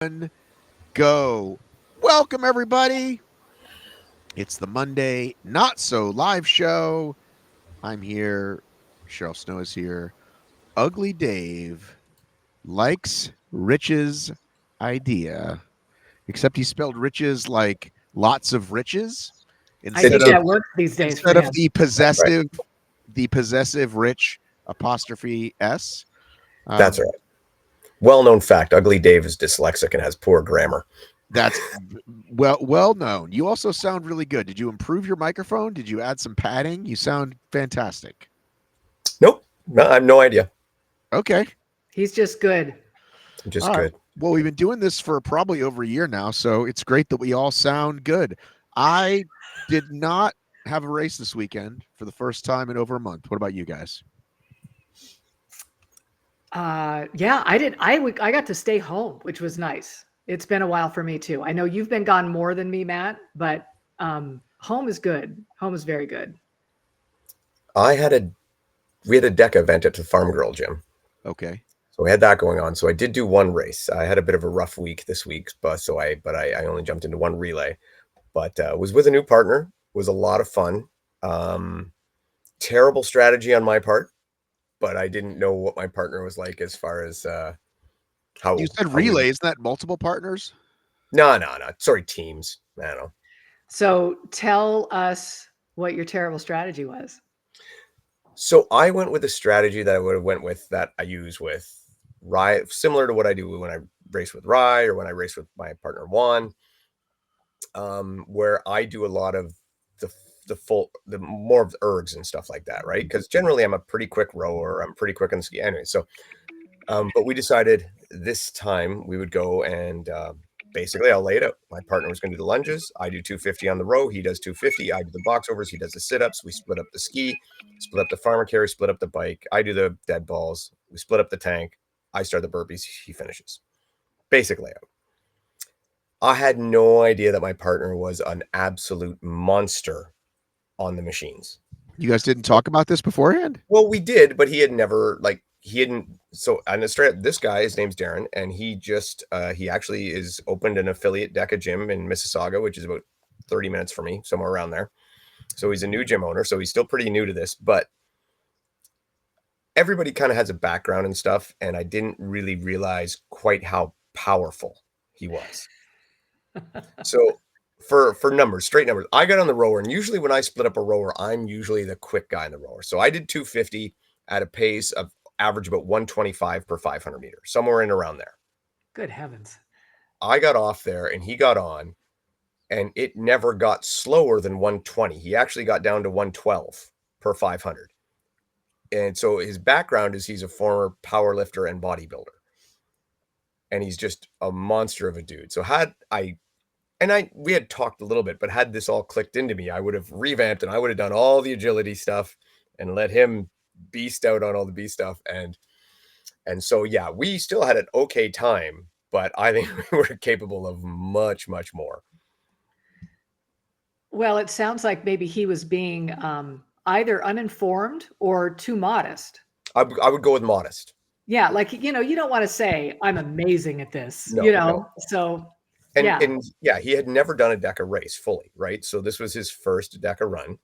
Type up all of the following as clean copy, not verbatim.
One, go. Welcome, everybody. It's the Monday Not So Live show. I'm here. Cheryl Snow is here. Ugly Dave likes Rich's idea, except he spelled riches like lots of riches I instead think of that works these days for instead of him. That's right. the possessive rich apostrophe s. That's right. Well-known fact: Ugly Dave is dyslexic and has poor grammar. That's well known. You also sound really good. Did you improve your microphone? Did you add some padding? You sound fantastic. Nope, no, I have no idea. Okay. He's just good. I'm just All right. good. Well, we've been doing this for probably over a year now, so it's great that we all sound good. I did not have a race this weekend for the first time in over a month. What about you guys? Yeah, I did. I got to stay home, which was nice. It's been a while for me too. I know you've been gone more than me, Matt, but home is good. Home is very good. We had a DEKA event at the Farm Girl gym, Okay. so we had that going on. So I did do one race. I had a bit of a rough week this week, but I only jumped into one relay, but was with a new partner. Was a lot of fun. Terrible strategy on my part, but I didn't know what my partner was like as far as how You said how we. relay. Isn't that multiple partners? No. Sorry, teams. I don't know. So tell us what your terrible strategy was. So I went with a strategy that I would have went with that I use with Rye, similar to what I do when I race with Rye or when I race with my partner Juan, where I do a lot of the more of the ergs and stuff like that, right? Because generally I'm a pretty quick rower, I'm pretty quick on the ski anyway. So, but we decided this time we would go and basically I'll lay it out. My partner was going to do the lunges. I do 250 on the row. He does 250. I do the box overs. He does the sit-ups. We split up the ski, split up the farmer carry, split up the bike. I do the dead balls. We split up the tank. I start the burpees. He finishes. Basic layout. I had no idea that my partner was an absolute monster on the machines. You guys didn't talk about this beforehand? Well, we did, but he had never he hadn't. So on this guy, his name's Darren, and he actually is opened an affiliate DEKA gym in Mississauga, which is about 30 minutes from me, somewhere around there. So he's a new gym owner, so he's still pretty new to this, but everybody kind of has a background and stuff, and I didn't really realize quite how powerful he was. So for numbers, straight numbers, I got on the rower, and usually when I split up a rower, I'm usually the quick guy in the rower. So I did 250 at a pace of average about 125 per 500 meters, somewhere in around there. Good heavens. I got off there and he got on, and it never got slower than 120. He actually got down to 112 per 500. And so his background is he's a former power lifter and bodybuilder. And he's just a monster of a dude. So we had talked a little bit, but had this all clicked into me, I would have revamped and I would have done all the agility stuff and let him beast out on all the beast stuff. And so, yeah, we still had an okay time, but I think we were capable of much, much more. Well, it sounds like maybe he was being either uninformed or too modest. I would go with modest. Yeah, like you don't want to say I'm amazing at this. No. So And yeah. and yeah, he had never done a DEKA race fully, right? So this was his first DEKA run.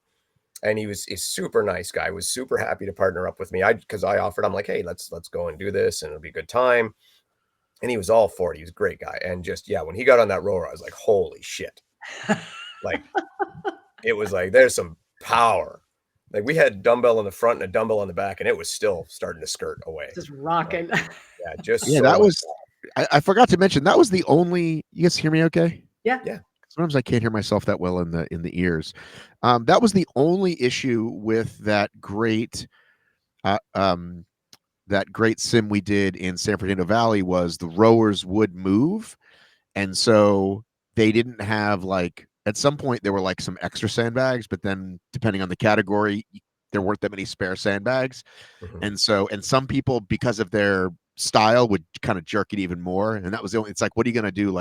And he's a super nice guy, was super happy to partner up with me. Because I offered, I'm like, hey, let's go and do this and it'll be a good time. And he was all for it. He was a great guy. And just, yeah, when he got on that rower, I was like, holy shit. Like, it was like, there's some power. Like, we had dumbbell in the front and a dumbbell on the back, and it was still starting to skirt away. Just rocking. Yeah, that was, I forgot to mention, that was the only, you guys hear me okay? Yeah. Sometimes I can't hear myself that well in the ears. That was the only issue with that great sim we did in San Fernando Valley was the rowers would move, and so they didn't have at some point there were some extra sandbags, but then depending on the category, there weren't that many spare sandbags, and some people, because of their style, would kind of jerk it even more, and that was the only. It's like, what are you gonna do?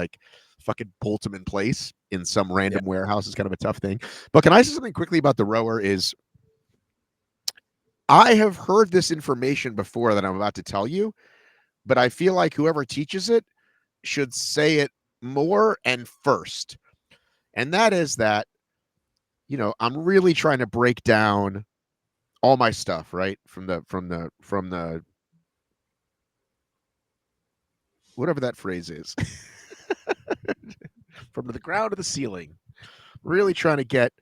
Fucking bolt them in place in some random warehouse is kind of a tough thing. But can I say something quickly about the rower? Is I have heard this information before that I'm about to tell you, but I feel like whoever teaches it should say it more and first. And that is that, you know, I'm really trying to break down all my stuff, right? From the whatever that phrase is. From the ground to the ceiling. Really trying to get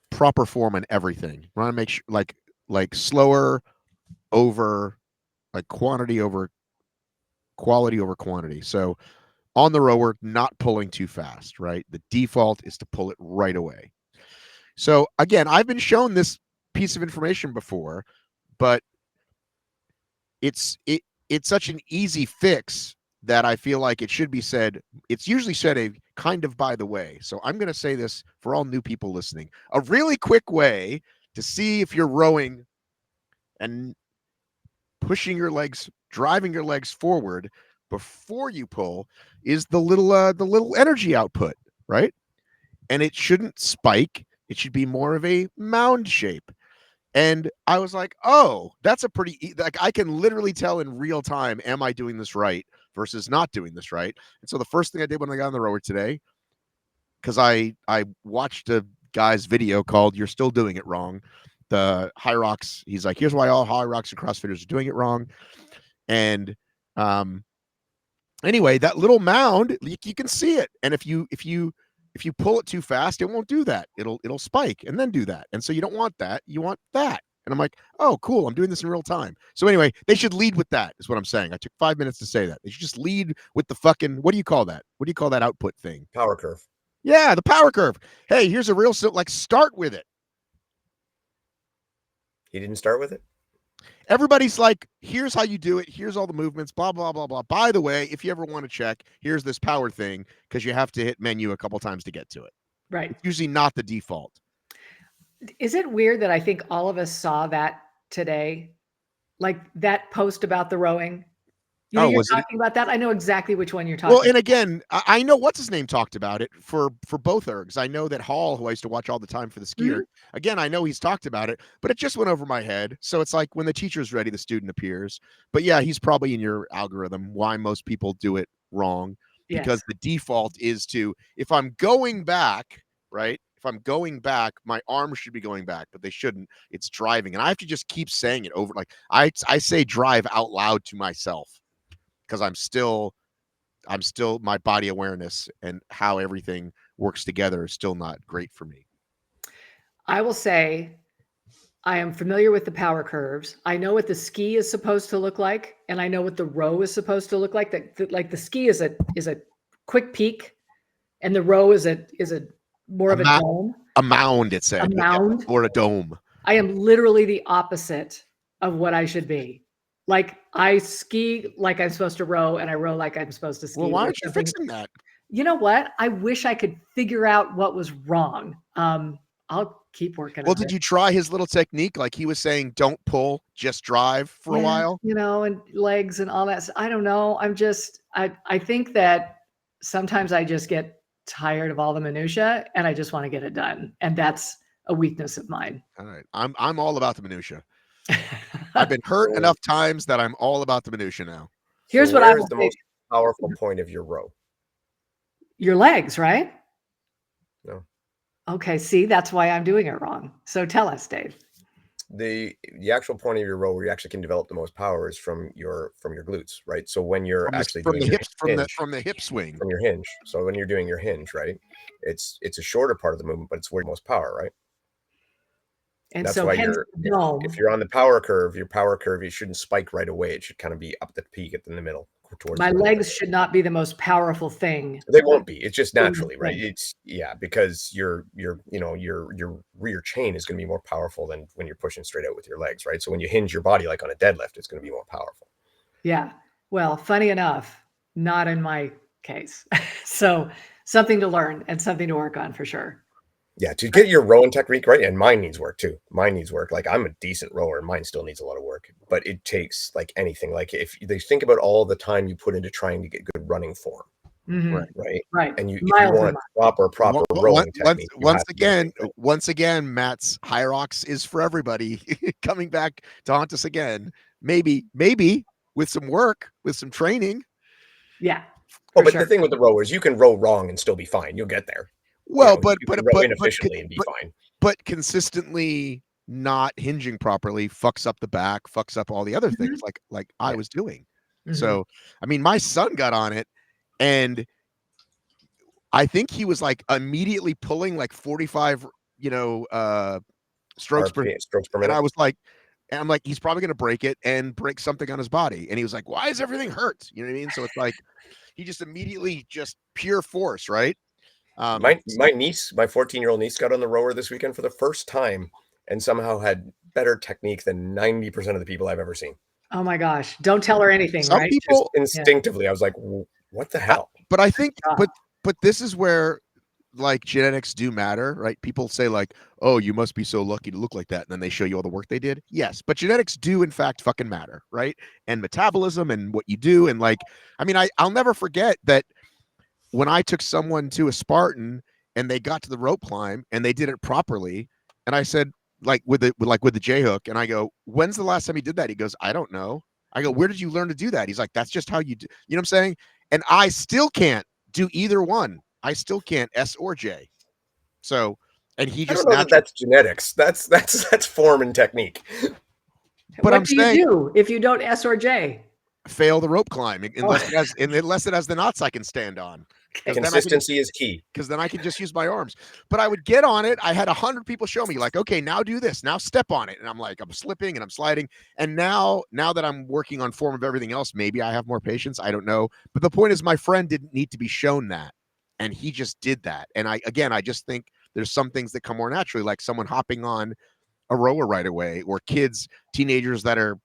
proper form on everything. Want to make sure like slower over like quantity over quality over quantity. So on the rower, not pulling too fast, right? The default is to pull it right away. So again, I've been shown this piece of information before, but it's such an easy fix that I feel like it should be said. It's usually said a kind of by the way. So I'm going to say this for all new people listening. A really quick way to see if you're rowing and pushing your legs, driving your legs forward before you pull is the little energy output, right? And it shouldn't spike. It should be more of a mound shape. And I was like, oh, that's a pretty, like I can literally tell in real time, am I doing this right versus not doing this right? And so the first thing I did when I got on the rower today, because I watched a guy's video called You're Still Doing It Wrong. The HYROX, he's like, here's why all HYROX and CrossFitters are doing it wrong. And anyway, that little mound, you can see it. And if you pull it too fast, it won't do that. It'll spike and then do that. And so you don't want that. You want that. And I'm like, oh, cool. I'm doing this in real time. So anyway, they should lead with that is what I'm saying. I took 5 minutes to say that. They should just lead with the fucking, what do you call that? What do you call that output thing? Power curve. Yeah, the power curve. Hey, here's a real, like start with it. He didn't start with it? Everybody's like, here's how you do it. Here's all the movements, blah, blah, blah, blah. By the way, if you ever want to check, here's this power thing because you have to hit menu a couple times to get to it. Right. It's usually not the default. Is it weird that I think all of us saw that today? Like that post about the rowing? You know, you're talking about that? I know exactly which one you're talking about. Well, and again, I know what's his name talked about it for both ergs. I know that Hall, who I used to watch all the time for the skier, again, I know he's talked about it, but it just went over my head. So it's like when the teacher's ready, the student appears. But yeah, he's probably in your algorithm, why most people do it wrong. Because the default is to, if I'm going back, right? If I'm going back, my arms should be going back, but they shouldn't. It's driving. And I have to just keep saying it over. Like I say drive out loud to myself. Because I'm still my body awareness and how everything works together is still not great for me. I will say I am familiar with the power curves. I know what the ski is supposed to look like, and I know what the row is supposed to look like. That like the ski is a quick peak, and the row is a more of a dome. A mound, it said. A mound or a dome. I am literally the opposite of what I should be. Like I ski like I'm supposed to row, and I row like I'm supposed to ski. Well, why aren't you fixing that? You know what? I wish I could figure out what was wrong. I'll keep working. Well, did you try his little technique? Like he was saying, don't pull, just drive for a while. You know, and legs and all that. I don't know. I think that sometimes I just get tired of all the minutia, and I just want to get it done, and that's a weakness of mine. All right, I'm all about the minutia. I've been hurt enough times that I'm all about the minutia now. Here's what I will the most powerful point of your row. Your legs, right? No. Okay, see, that's why I'm doing it wrong. So tell us, Dave. The actual point of your row where you actually can develop the most power is from your glutes, right? So when you're from the hips, from the hip swing, from your hinge. So when you're doing your hinge, right? It's a shorter part of the movement, but it's where the most power, right? And that's so why if you're on the power curve, you shouldn't spike right away. It should kind of be up the peak in the middle. My legs should not be the most powerful thing. They won't be. It's just naturally, right? It's because your rear chain is going to be more powerful than when you're pushing straight out with your legs, right? So when you hinge your body like on a deadlift, it's going to be more powerful. Yeah. Well, funny enough, not in my case. So something to learn and something to work on for sure. Yeah, to get your rowing technique right, and mine needs work too. Mine needs work. Like I'm a decent rower, and mine still needs a lot of work. But it takes like anything. Like if they think about all the time you put into trying to get good running form, right, and you want proper rowing technique. Once again, Matt's HYROX is for everybody. Coming back to haunt us again. Maybe with some work, with some training. Yeah. Oh, but sure. the thing with the rowers, you can row wrong and still be fine. You'll get there. Well, You can row inefficiently and be fine. But consistently not hinging properly fucks up the back, fucks up all the other things like I was doing. So, I mean, my son got on it, and I think he was like immediately pulling like 45, strokes per minute. And I was like, and I'm like, he's probably going to break it and break something on his body. And he was like, why is everything hurt? You know what I mean? So it's like, he just immediately just pure force, right? My niece, my 14-year-old niece, got on the rower this weekend for the first time and somehow had better technique than 90% of the people I've ever seen. Oh my gosh. Don't tell her anything, Some right? people just instinctively, I was like, what the hell? But I think, but this is where like genetics do matter, right? People say like, oh, you must be so lucky to look like that. And then they show you all the work they did. Yes. But genetics do in fact fucking matter, right? And metabolism and what you do. And like, I mean, I'll never forget that when I took someone to a Spartan and they got to the rope climb and they did it properly. And I said, like with the J hook, and I go, when's the last time he did that? He goes, I don't know. I go, where did you learn to do that? He's like, that's just how you do. You know what I'm saying? And I still can't do either one. I still can't S or J. So, and he just I don't know that's genetics. That's form and technique. But what do you do if you don't S or J? Fail the rope climb unless it has the knots I can stand on. Consistency is key. Because then I can just use my arms. But I would get on it. I had 100 people show me like, okay, now do this. Now step on it. And I'm like, I'm slipping and I'm sliding. And now that I'm working on form of everything else, maybe I have more patience. I don't know. But the point is, my friend didn't need to be shown that. And he just did that. And I just think there's some things that come more naturally, like someone hopping on a rower right away, or teenagers that are,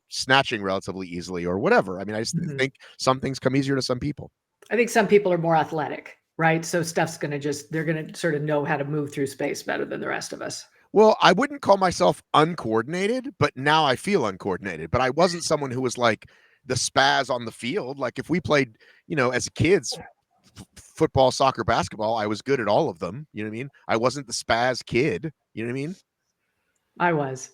snatching relatively easily or whatever. I mean, I just think some things come easier to some people. I think some people are more athletic, right? So stuff's they're going to sort of know how to move through space better than the rest of us. Well, I wouldn't call myself uncoordinated, but now I feel uncoordinated. But I wasn't someone who was like the spaz on the field. Like if we played, as kids, football, soccer, basketball, I was good at all of them. You know what I mean? I wasn't the spaz kid. You know what I mean? I was.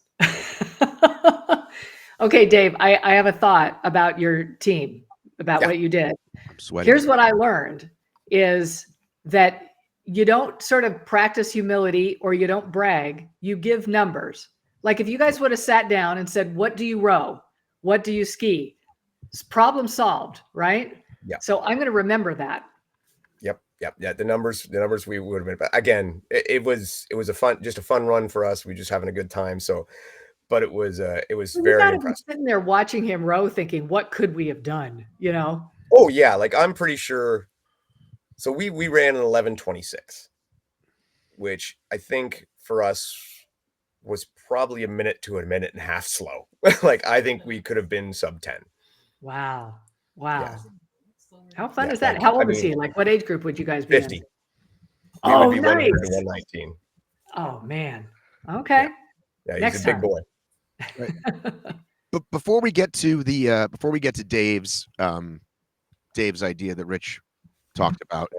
Okay, Dave, I have a thought about your team, about what you did. I'm sweating. Here's what I learned is that you don't sort of practice humility or you don't brag. You give numbers. Like if you guys would have sat down and said, what do you row? What do you ski? It's problem solved, right? Yeah. So I'm going to remember that. Yep. Yeah. The numbers we would have been, but again, it was a fun run for us. We just having a good time. So, but it was very impressive. Sitting there watching him row thinking, what could we have done? Oh yeah. Like I'm pretty sure. So we ran an 11:26, which I think for us was probably a minute to a minute and a half slow. Like I think we could have been sub 10. Wow. Yeah. How fun is that? How old is he? Like what age group would you guys be 50. in? Oh, nice. 119. Oh man. Okay. Yeah, he's a big boy. Right. But before we get to Dave's idea that Rich talked about,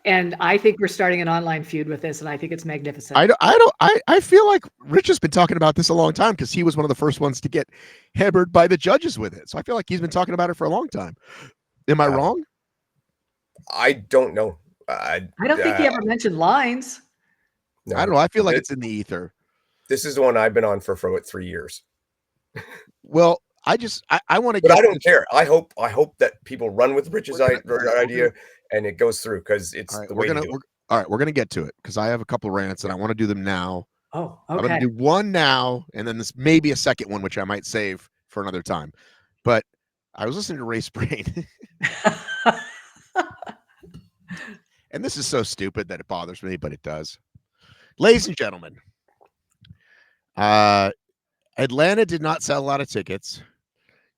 and I think we're starting an online feud with this, and I think it's magnificent. I feel like Rich has been talking about this a long time because he was one of the first ones to get hammered by the judges with it. So I feel like he's been talking about it for a long time. Am I wrong? I don't know. I don't think he ever mentioned lines. No, I don't know. I feel like it's in the ether. This is the one I've been on for 3 years. Well, I want to. But I don't care. I hope that people run with Rich's idea and it goes through because it's the way to do it. All right, we're gonna get to it because I have a couple rants and I want to do them now. Oh, okay. I'm gonna do one now, and then this maybe a second one, which I might save for another time. But I was listening to Race Brain, and this is so stupid that it bothers me, but it does. Ladies and gentlemen, Atlanta did not sell a lot of tickets.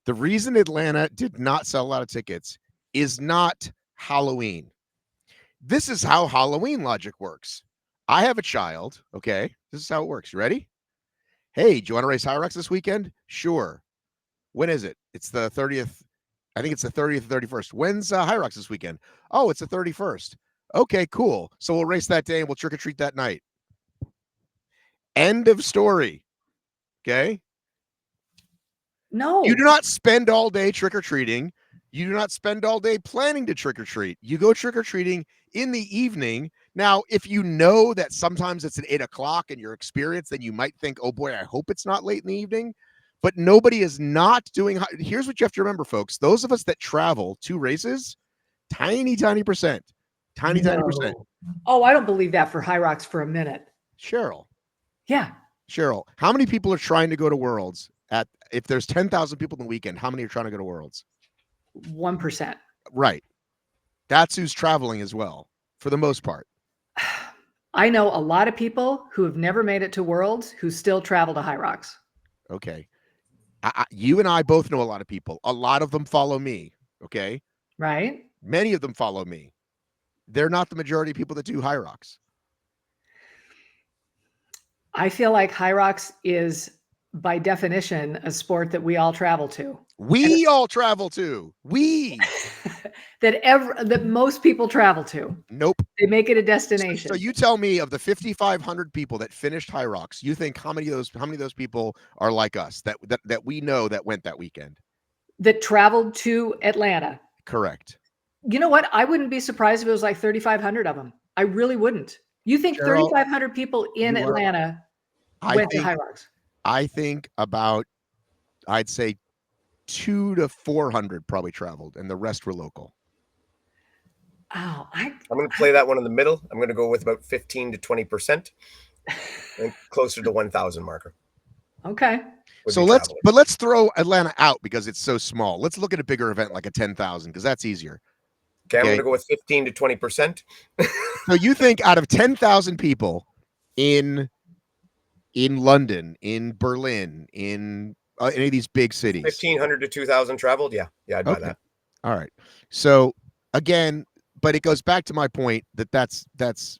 The reason Atlanta did not sell a lot of tickets is not Halloween. This is how Halloween logic works. I have a child, okay? This is how it works. You ready? Hey, do you want to race HYROX this weekend? Sure. When is it? It's the 30th. I think it's the 30th or 31st. When's HYROX this weekend? Oh, it's the 31st. Okay, cool. So we'll race that day and we'll trick or treat that night. End of story. Okay. No. You do not spend all day trick-or-treating. You do not spend all day planning to trick-or-treat. You go trick-or-treating in the evening. Now, if you know that sometimes it's at 8 o'clock in your experience, then you might think, oh boy, I hope it's not late in the evening. But nobody is not doing. Here's what you have to remember, folks. Those of us that travel to races, tiny percent. Tiny percent. No. Oh, I don't believe that for HYROX for a minute. Cheryl, Yeah. how many people are trying to go to Worlds if there's 10,000 people in the weekend, how many are trying to go to Worlds? 1%. Right. That's who's traveling as well, for the most part. I know a lot of people who have never made it to Worlds who still travel to HYROX. Okay. You and I both know a lot of people. A lot of them follow me. Okay. Right? Many of them follow me. They're not the majority of people that do HYROX. I feel like HYROX is, by definition, a sport that we all travel to. We all travel to. We. that most people travel to. Nope. They make it a destination. So you tell me, of the 5,500 people that finished HYROX, you think how many of those people are like us that we know that went that weekend? That traveled to Atlanta. Correct. You know what? I wouldn't be surprised if it was like 3,500 of them. I really wouldn't. You think 3,500 people in Atlanta went to HYROX? I think about, I'd say 200 to 400 probably traveled, and the rest were local. Oh, I'm going to play that one in the middle. I'm going to go with about 15 to 20%, and closer to 1,000 marker. Okay. So let's throw Atlanta out because it's so small. Let's look at a bigger event like a 10,000 because that's easier. Okay, I'm going to go with 15 to 20%. So you think out of 10,000 people in London, in Berlin, in any of these big cities, 1,500 to 2,000 traveled? Yeah, I'd buy that. All right. So again, but it goes back to my point that's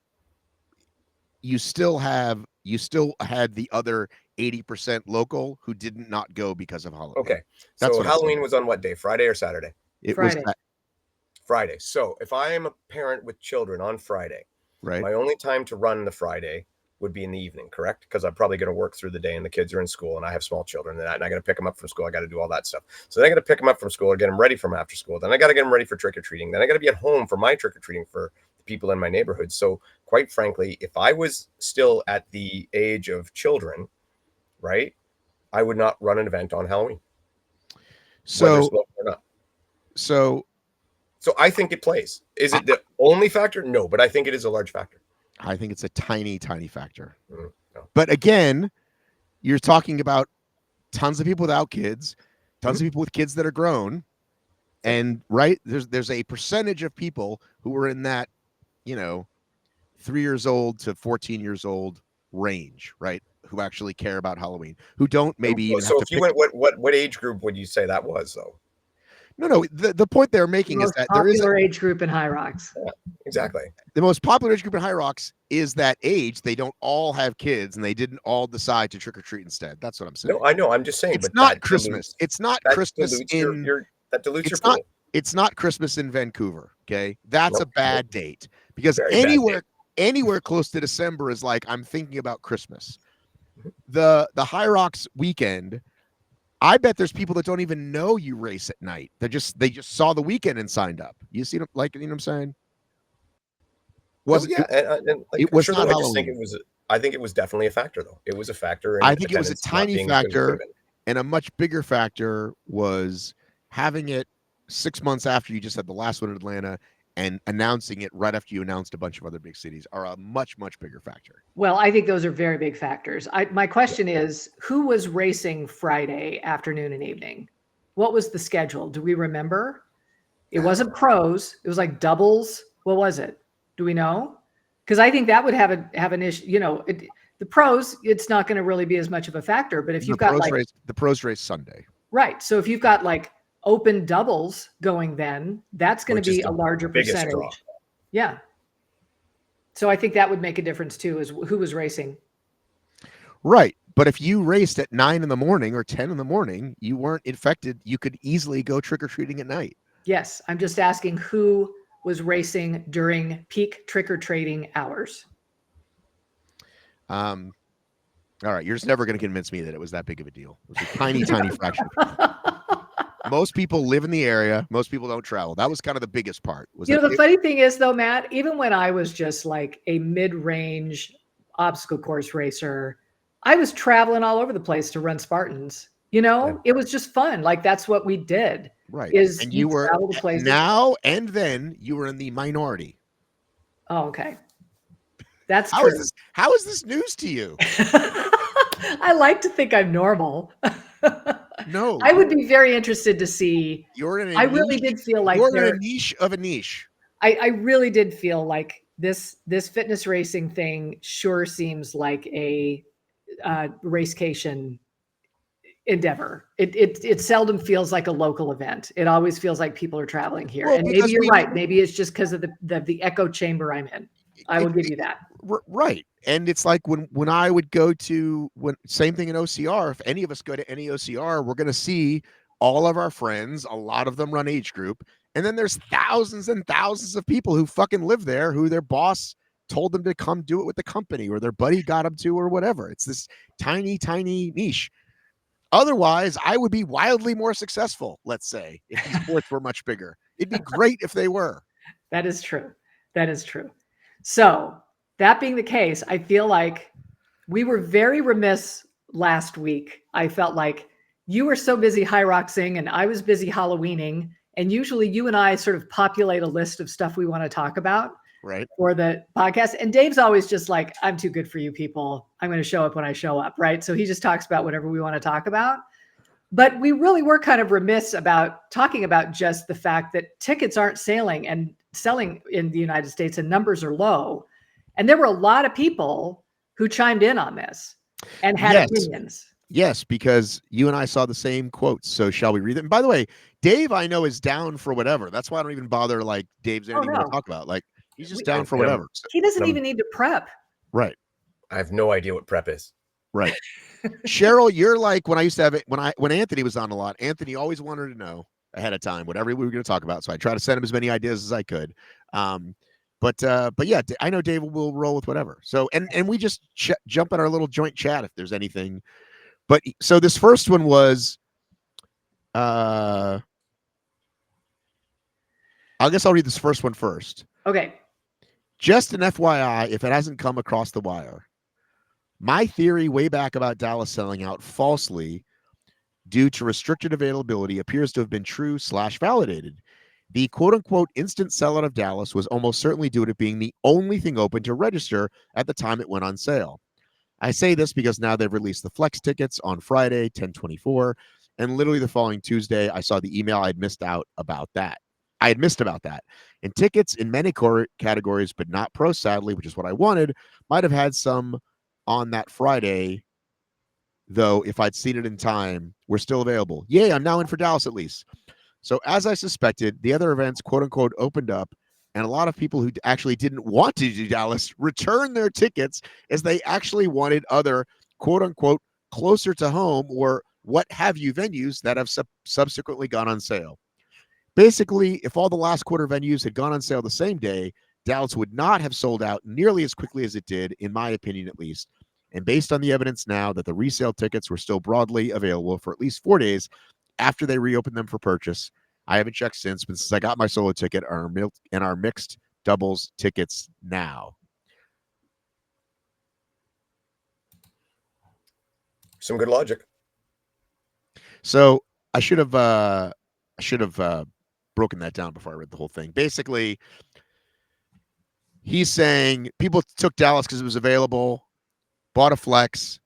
you still had the other 80% local who did not go because of Halloween. Okay. So Halloween was on what day? Friday or Saturday? It Friday. was Friday. So if I am a parent with children on Friday, right, my only time to run the Friday would be in the evening, correct? Because I'm probably going to work through the day and the kids are in school and I have small children and I got to pick them up from school. I got to do all that stuff. So then I got to pick them up from school or get them ready from after school. Then I got to get them ready for trick-or-treating. Then I got to be at home for my trick-or-treating for the people in my neighborhood. So quite frankly, if I was still at the age of children, right, I would not run an event on Halloween. So or not. So I think it plays. Is it the only factor? No, but I think it is a large factor. I think it's a tiny factor. No. But again, you're talking about tons of people without kids, tons of people with kids that are grown. And right, there's a percentage of people who are in that, 3 years old to 14 years old range, right? Who actually care about Halloween, who don't maybe even so have if to you went, what age group would you say that was though? No, the point they're making is that there is popular age group in HYROX. Yeah, exactly. The most popular age group in HYROX is that age. They don't all have kids and they didn't all decide to trick or treat instead. That's what I'm saying. No, I know. I'm just saying, it's but not Christmas. It's not Christmas in that dilutes your pool. It's not Christmas in Vancouver. Okay. That's a bad date because Very anywhere close to December is like, I'm thinking about Christmas. The HYROX weekend, I bet there's people that don't even know you race at night. They just saw the weekend and signed up. You see, like, you know what I'm saying? It was not Halloween. I think it was definitely a factor, though. It was a factor. I think it was a tiny factor, and a much bigger factor was having it 6 months after you just had the last one in Atlanta and announcing it right after you announced a bunch of other big cities are a much bigger factor. Well, I think those are very big factors. My question is, who was racing Friday afternoon and evening? What was the schedule? Do we remember? It wasn't pros. It was like doubles. What was it? Do we know? Because I think that would have an issue. The pros, it's not going to really be as much of a factor. But if you've got the pros race Sunday, right? So if you've got like open doubles going, then that's going to be a larger percentage. Draw. Yeah. So I think that would make a difference too, is who was racing. Right. But if you raced at 9 a.m. or 10 a.m, you weren't infected. You could easily go trick-or-treating at night. Yes. I'm just asking who was racing during peak trick-or-treating hours. All right, you're just never going to convince me that it was that big of a deal. It was a tiny, tiny fraction. Most people live in the area. Most people don't travel. That was kind of the biggest part. Was You that know, the funny thing is, though, Matt, even when I was just like a mid-range obstacle course racer, I was traveling all over the place to run Spartans. You know, Yeah. it was just fun. Like that's what we did. right? Is And you you were travel to places. now and then you were in the minority. Oh, okay. That's How true. is this? How is this news to you? I like to think I'm normal. No, I would be very interested to see. you're in a I niche. really did feel like You're in a niche of a niche. I really did feel like this fitness racing thing sure seems like a racecation endeavor. It seldom feels like a local event. It always feels like people are traveling here. Well, And maybe because you're we right. Maybe it's just because of the echo chamber I'm in. I will give you that. Right. And it's like when I would go to same thing in OCR, if any of us go to any OCR, we're going to see all of our friends, a lot of them run age group, and then there's thousands and thousands of people who fucking live there who their boss told them to come do it with the company or their buddy got them to or whatever. It's this tiny tiny niche. Otherwise, I would be wildly more successful, let's say, if these sports were much bigger. It'd be great if they were. That is true. That is true. So, that being the case, I feel like we were very remiss last week. I felt like you were so busy HYROXing and I was busy Halloweening. And usually you and I sort of populate a list of stuff we want to talk about Right. for the podcast. And Dave's always just like, I'm too good for you people. I'm going to show up when I show up. Right. So he just talks about whatever we want to talk about. But we really were kind of remiss about talking about just the fact that tickets aren't selling in the United States and numbers are low. And there were a lot of people who chimed in on this and had opinions. Yes, because you and I saw the same quotes. So shall we read them? And by the way, Dave, I know, is down for whatever. That's why I don't even bother. Like Dave's anything we want to talk about. Like he's just down for whatever. He doesn't even need to prep. Right. I have no idea what prep is. Right. Cheryl, you're like when I used to have it when Anthony was on a lot. Anthony always wanted to know ahead of time whatever we were going to talk about. So I try to send him as many ideas as I could. But yeah, I know Dave will roll with whatever. So and we just jump in our little joint chat if there's anything. But so this first one was, I guess I'll read this first one first. Okay. Just an FYI, if it hasn't come across the wire, my theory way back about Dallas selling out falsely due to restricted availability appears to have been true / validated. The quote-unquote instant sellout of Dallas was almost certainly due to being the only thing open to register at the time it went on sale. I say this because now they've released the flex tickets on Friday, 10/24, and literally the following Tuesday, I saw the email I'd missed about that. And tickets in many categories, but not pro, sadly, which is what I wanted, might have had some on that Friday, though if I'd seen it in time, were still available. Yay, I'm now in for Dallas at least. So as I suspected, the other events, quote unquote, opened up, and a lot of people who actually didn't want to do Dallas returned their tickets as they actually wanted other, quote unquote, closer to home or what have you venues that have subsequently gone on sale. Basically, if all the last quarter venues had gone on sale the same day, Dallas would not have sold out nearly as quickly as it did, in my opinion at least. And based on the evidence now that the resale tickets were still broadly available for at least 4 days after they reopened them for purchase, I haven't checked since, but since I got my solo ticket and our mixed doubles tickets now. Some good logic. So I should have broken that down before I read the whole thing. Basically, he's saying people took Dallas because it was available, bought a flex,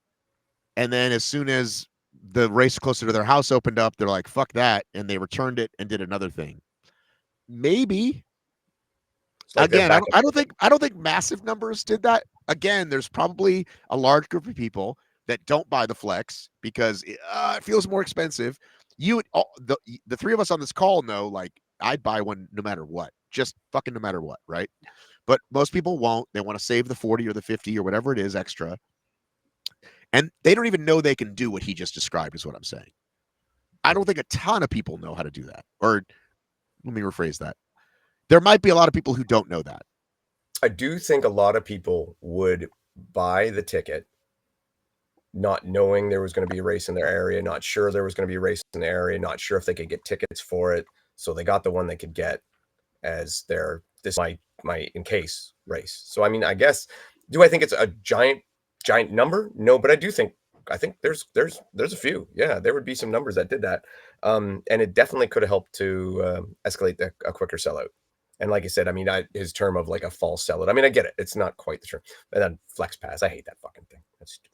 and then as soon as the race closer to their house opened up, they're like, fuck that, and they returned it and did another thing. Maybe. Like again, I don't think massive numbers did that. Again, there's probably a large group of people that don't buy the flex because it feels more expensive. The three of us on this call know, like, I'd buy one no matter what, just fucking no matter what, right? But most people won't. They want to save the 40 or the 50 or whatever it is extra. And they don't even know they can do what he just described, is what I'm saying. I don't think a ton of people know how to do that. Or let me rephrase that. There might be a lot of people who don't know that. I do think a lot of people would buy the ticket not knowing there was going to be a race in their area, not sure there was going to be a race in the area, not sure if they could get tickets for it. So they got the one they could get as their my in case race. So I mean, I guess, do I think it's a giant number? No, but I think there's a few. Yeah, there would be some numbers that did that. And it definitely could have helped to escalate a quicker sellout. And like I said, I mean, his term of like a false sellout. I mean, I get it. It's not quite the term. And then Flex Pass, I hate that fucking thing. That's stupid.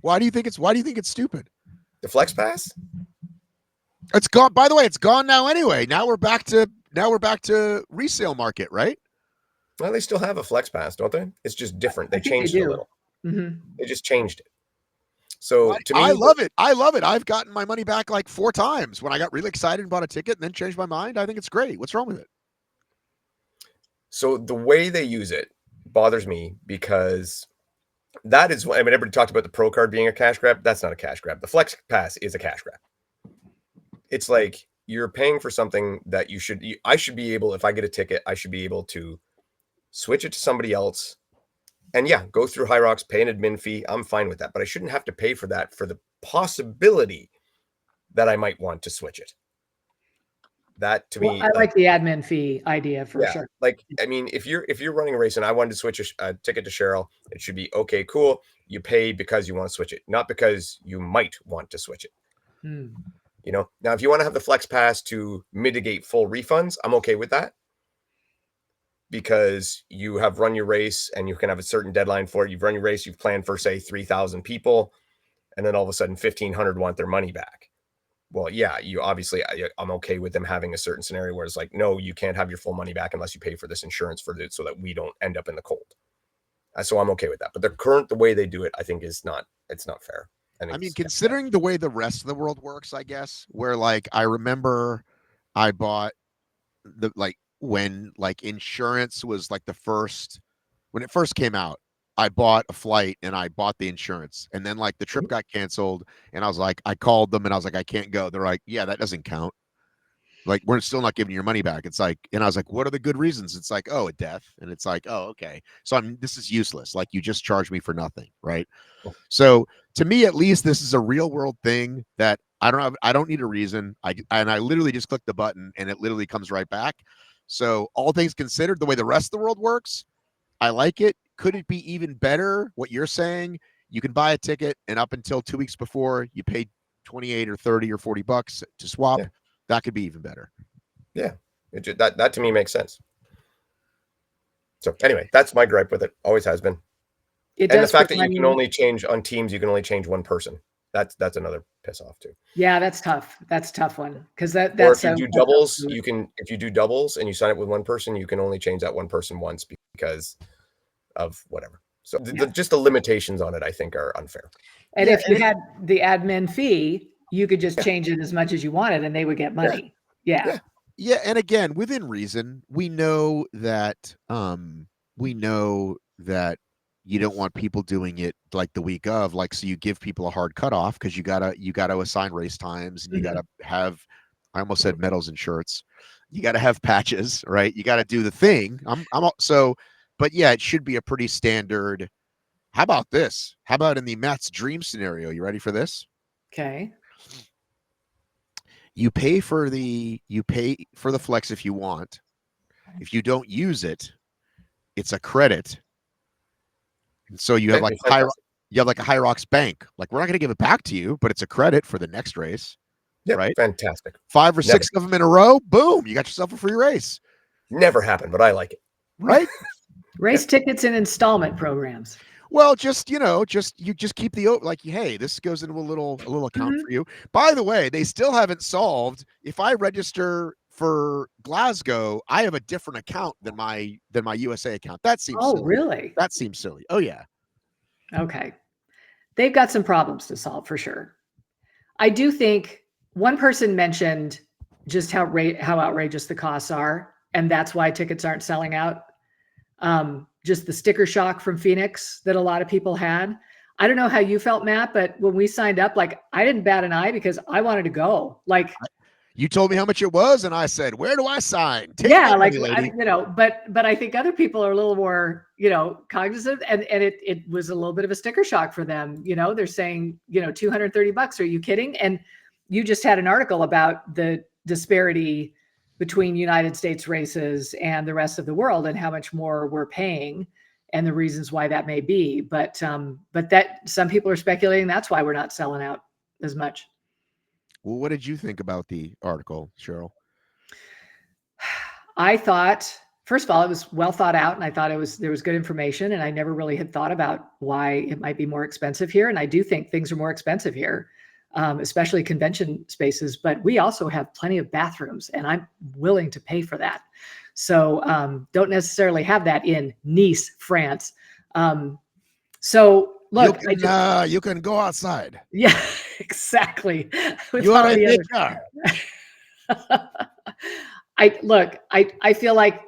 Why do you think it's stupid? The Flex Pass? It's gone. By the way, it's gone now anyway. Now we're back to resale market, right? Well, they still have a Flex Pass, don't they? It's just different. They changed it a little. Mm-hmm. They just changed it. So to me, I love it. I love it. I've gotten my money back like 4 times when I got really excited and bought a ticket and then changed my mind. I think it's great. What's wrong with it? So the way they use it bothers me, because that is, I mean, everybody talked about the pro card being a cash grab. That's not a cash grab. The Flex Pass is a cash grab. It's like you're paying for something that I should be able, if I get a ticket, I should be able to switch it to somebody else. And yeah, go through HYROX, pay an admin fee. I'm fine with that, but I shouldn't have to pay for that for the possibility that I might want to switch it. That to me, I like the admin fee idea for sure. Like, I mean, if you're running a race and I wanted to switch a ticket to Cheryl, it should be okay, cool. You pay because you want to switch it, not because you might want to switch it. You know, now if you want to have the Flex Pass to mitigate full refunds, I'm okay with that, because you have run your race and you can have a certain deadline for it. You've run your race, you've planned for, say, 3,000 people, and then all of a sudden 1,500 want their money back. Well, yeah, you obviously, I'm okay with them having a certain scenario where it's like, no, you can't have your full money back unless you pay for this insurance for it, so that we don't end up in the cold. So I'm okay with that. But the way they do it, I think it's not fair. I mean, considering the way the rest of the world works, I guess, where like, I remember I bought when like insurance was like when it first came out, I bought a flight and I bought the insurance, and then like the trip got canceled and I was like, I called them and I was like, I can't go. They're like, yeah, that doesn't count. Like, we're still not giving you your money back. It's like, and I was like, what are the good reasons? It's like, oh, a death. And it's like, oh, okay. So this is useless. Like, you just charged me for nothing. Right. So to me, at least, this is a real world thing that I don't need a reason. I literally just click the button and it literally comes right back. So all things considered, the way the rest of the world works, I like it. Could it be even better? What you're saying, you can buy a ticket and up until 2 weeks before you pay 28 or 30 or 40 bucks to swap. Yeah. That could be even better. Yeah. That to me makes sense. So anyway, that's my gripe with it. Always has been. And the fact that you can only change on teams, you can only change one person. That's another piss off too. Yeah, that's tough. That's a tough one, because that's if you do doubles, if you do doubles and you sign up with one person, you can only change that one person once because of whatever. So just the limitations on it, I think, are unfair. And if you had the admin fee, you could just change it as much as you wanted and they would get money. Yeah. And again, within reason, we know that you don't want people doing it like the week of, like, so you give people a hard cutoff, because you gotta assign race times, and you gotta have, I almost said medals and shirts. You gotta have patches, right? You gotta do the thing. But yeah, it should be a pretty standard. How about this? How about in the Matt's dream scenario? You ready for this? Okay. You pay for the flex if you want. If you don't use it, it's a credit. And so you have like a HYROX bank. Like, we're not going to give it back to you, but it's a credit for the next race. Yeah, right? Fantastic. 5 or 6 of them in a row. Boom, you got yourself a free race. Never happened, but I like it. Right? Race tickets and installment programs. Well, you just keep like, hey, this goes into a little account for you. By the way, they still haven't solved. If I register for Glasgow, I have a different account than my USA account. That seems silly. Really? That seems silly. Oh yeah. Okay. They've got some problems to solve for sure. I do think one person mentioned just how outrageous the costs are, and that's why tickets aren't selling out. Just the sticker shock from Phoenix that a lot of people had. I don't know how you felt, Matt, but when we signed up, like, I didn't bat an eye because I wanted to go. Like, You told me how much it was, and I said, "Where do I sign?" Take Yeah, my like, money, lady. but I think other people are a little more, cognizant, and it was a little bit of a sticker shock for them. They're saying, $230. Are you kidding? And you just had an article about the disparity between United States races and the rest of the world and how much more we're paying and the reasons why that may be. But that some people are speculating that's why we're not selling out as much. Well, what did you think about the article, Cheryl? I thought, first of all, it was well thought out, and I thought there was good information, and I never really had thought about why it might be more expensive here. And I do think things are more expensive here, especially convention spaces. But we also have plenty of bathrooms, and I'm willing to pay for that. So don't necessarily have that in Nice, France. So look, you can go outside. Yeah, exactly. You are a bitch. I feel like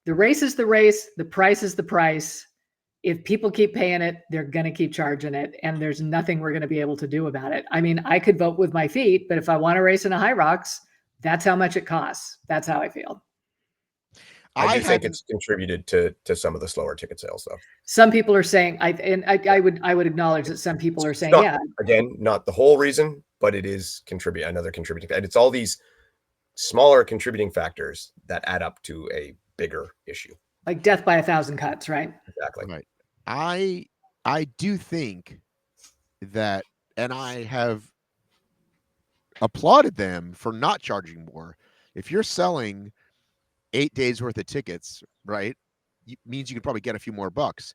the race is the race, the price is the price. If people keep paying it, they're going to keep charging it, and there's nothing we're going to be able to do about it. I mean, I could vote with my feet, but if I want to race in a HYROX, that's how much it costs. That's how I feel. I do think it's contributed to some of the slower ticket sales, though. Some people are saying, I would acknowledge that some people are saying, again, not the whole reason, but it is another contributing, and it's all these smaller contributing factors that add up to a bigger issue, like death by 1,000 cuts, right? Exactly. Right. I do think that, and I have applauded them for not charging more. If you're selling 8 days worth of tickets, right, means you could probably get a few more bucks.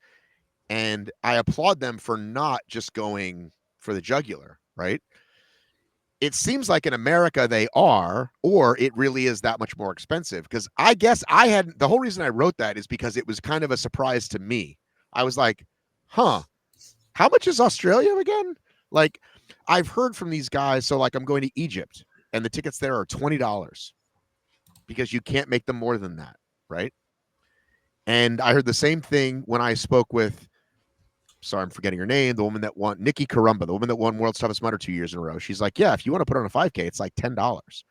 And I applaud them for not just going for the jugular, right? It seems like in America they are, or it really is that much more expensive. Because I guess the whole reason I wrote that is because it was kind of a surprise to me. I was like, how much is Australia again? Like, I've heard from these guys. So like I'm going to Egypt and the tickets there are $20 because you can't make them more than that, right? And I heard the same thing when I spoke with, sorry, I'm forgetting her name, the woman that won, Nikki Karumba, the woman that won World's Toughest Mudder 2 years in a row. She's like, yeah, if you want to put on a 5K, it's like $10.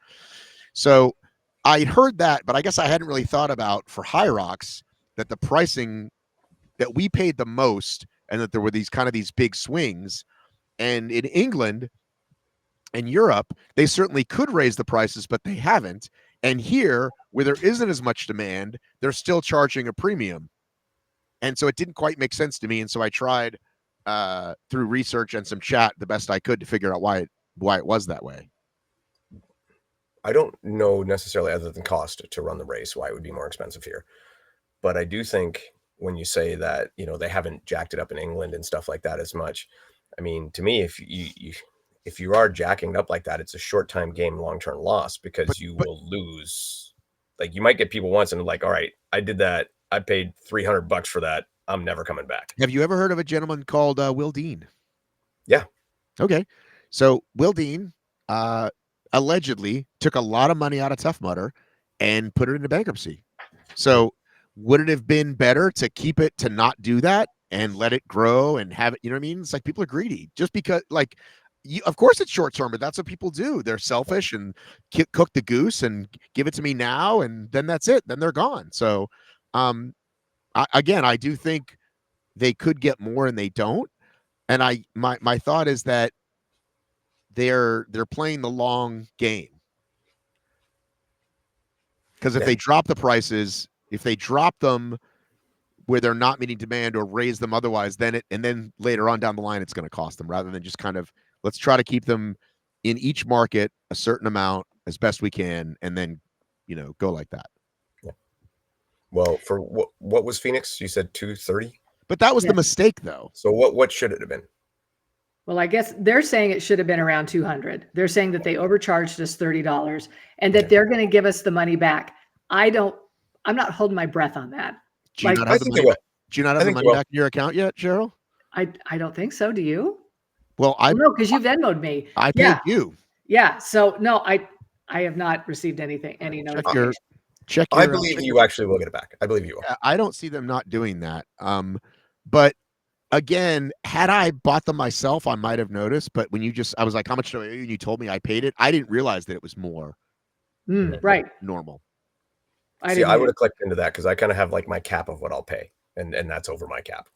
So I heard that, but I guess I hadn't really thought about for HYROX that the pricing that we paid the most and that there were these big swings. And in England and Europe, they certainly could raise the prices, but they haven't. And here, where there isn't as much demand, they're still charging a premium. And so it didn't quite make sense to me. And so I tried through research and some chat the best I could to figure out why it was that way. I don't know necessarily, other than cost to run the race, why it would be more expensive here. But I do think when you say that, they haven't jacked it up in England and stuff like that as much. I mean, to me, if you are jacking it up like that, it's a short-time gain, long-term loss, because you will lose. Like, you might get people once and like, all right, I did that. I paid $300 for that. I'm never coming back. Have you ever heard of a gentleman called Will Dean? Yeah. Okay. So Will Dean allegedly took a lot of money out of Tough Mudder and put it into bankruptcy. So would it have been better to keep it, to not do that and let it grow and have it? You know what I mean? It's like people are greedy just because, like, of course it's short term, but that's what people do. They're selfish and cook the goose and give it to me now, and then that's it. Then they're gone. So, I do think they could get more, and they don't. And my thought is that they're playing the long game, because if they drop the prices, if they drop them where they're not meeting demand or raise them otherwise, then later on down the line, it's going to cost them, rather than just kind of, let's try to keep them in each market a certain amount as best we can, and then, go like that. Yeah. Well, for what was Phoenix? You said 230, but that was the mistake, though. So what should it have been? Well, I guess they're saying it should have been around 200. They're saying that they overcharged us $30 and that they're going to give us the money back. I'm not holding my breath on that. Do you not have the money back? Do you not have the money back in your account yet, Cheryl? I don't think so. Do you? Well, no, because you Venmo'd me. I paid you. Yeah. So no, I have not received anything, any notification. I believe you actually will get it back. I believe you will. I don't see them not doing that. But again, had I bought them myself, I might have noticed. But when I was like, how much do I owe you? And you told me I paid it. I didn't realize that it was more Right. normal. I See, I would didn't. have clicked into that because I kind of have like my cap of what I'll pay, and that's over my cap.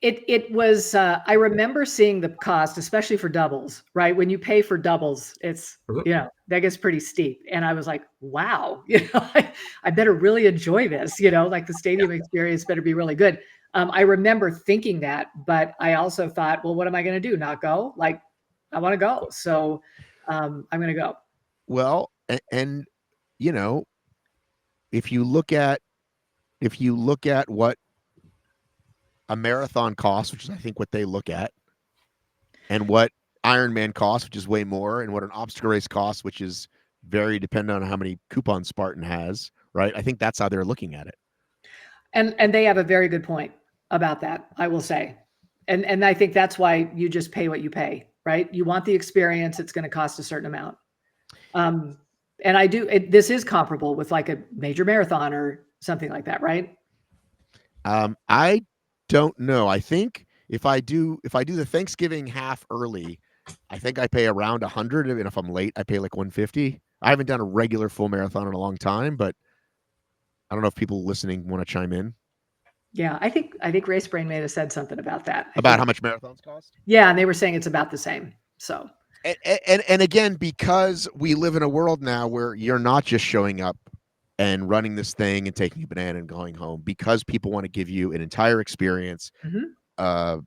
It was, I remember seeing the cost, especially for doubles, right? When you pay for doubles, it's, Mhm. that gets pretty steep. And I was like, wow, I better really enjoy this, like the stadium experience better be really good. I remember thinking that, but I also thought, well, what am I going to do? Not go? Like, I want to go. So I'm going to go. Well, and you know, if you look at what a marathon costs, which is I think what they look at, and what Ironman costs, which is way more, and what an obstacle race costs, which is very dependent on how many coupons Spartan has, right? I think that's how they're looking at it. And they have a very good point about that, I will say. And I think that's why you just pay what you pay, right? You want the experience, it's going to cost a certain amount. And this is comparable with like a major marathon or something like that, right? I don't know. I think if I do the Thanksgiving half early, I think I pay around 100, and if I'm late, I pay like 150. I haven't done a regular full marathon in a long time, but I don't know if people listening want to chime in Yeah, I think Race Brain may have said something about that. about how much marathons cost. Yeah, and they were saying it's about the same. So and again, because we live in a world now where you're not just showing up and running this thing and taking a banana and going home, because people want to give you an entire experience, a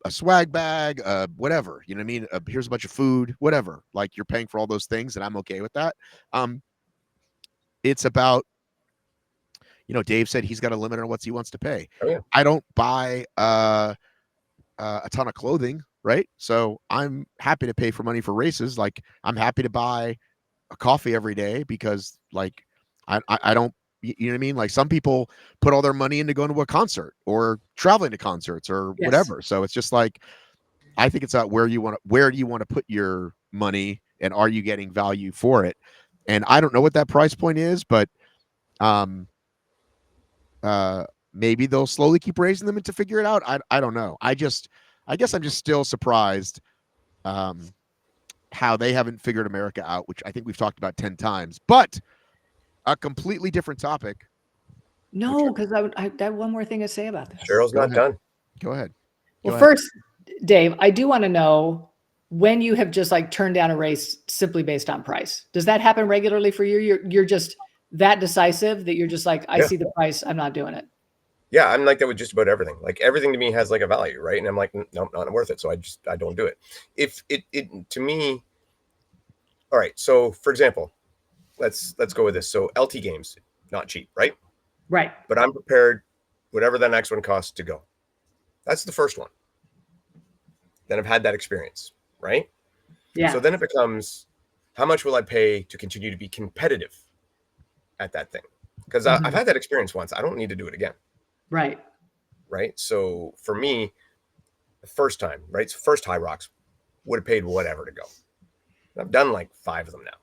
swag bag, whatever, you know what I mean? Here's a bunch of food, whatever. Like, you're paying for all those things, and I'm okay with that. It's about, Dave said he's got a limit on what he wants to pay. Oh, yeah. I don't buy a ton of clothing, right? So I'm happy to pay for money for races. Like, I'm happy to buy a coffee every day because, like, I don't, you know what I mean? Like, some people put all their money into going to a concert or traveling to concerts or whatever. So it's just like, I think it's about where do you want to put your money, and are you getting value for it? And I don't know what that price point is, but maybe they'll slowly keep raising them to figure it out. I don't know. I guess I'm just still surprised how they haven't figured America out, which I think we've talked about 10 times. But a completely different topic. no, because I have one more thing to say about this. Cheryl's not done. Go ahead. Well, first, Dave, I do want to know when you have just like turned down a race simply based on price. Does that happen regularly for you? You're just that decisive that you're just like, I see the price, I'm not doing it. Yeah, I'm like that with just about everything. Like, everything to me has like a value, right? And I'm like, no, not worth it. So I don't do it. If it to me, all right. So for example, let's go with this. So LT games, not cheap, right? Right. But I'm prepared, whatever the next one costs, to go. That's the first one. Then I've had that experience, right? Yeah. So then it becomes, how much will I pay to continue to be competitive at that thing? Because I've had that experience once. I don't need to do it again. Right. Right. So for me, the first time, right? So first HYROX would have paid whatever to go. I've done like 5 of them now.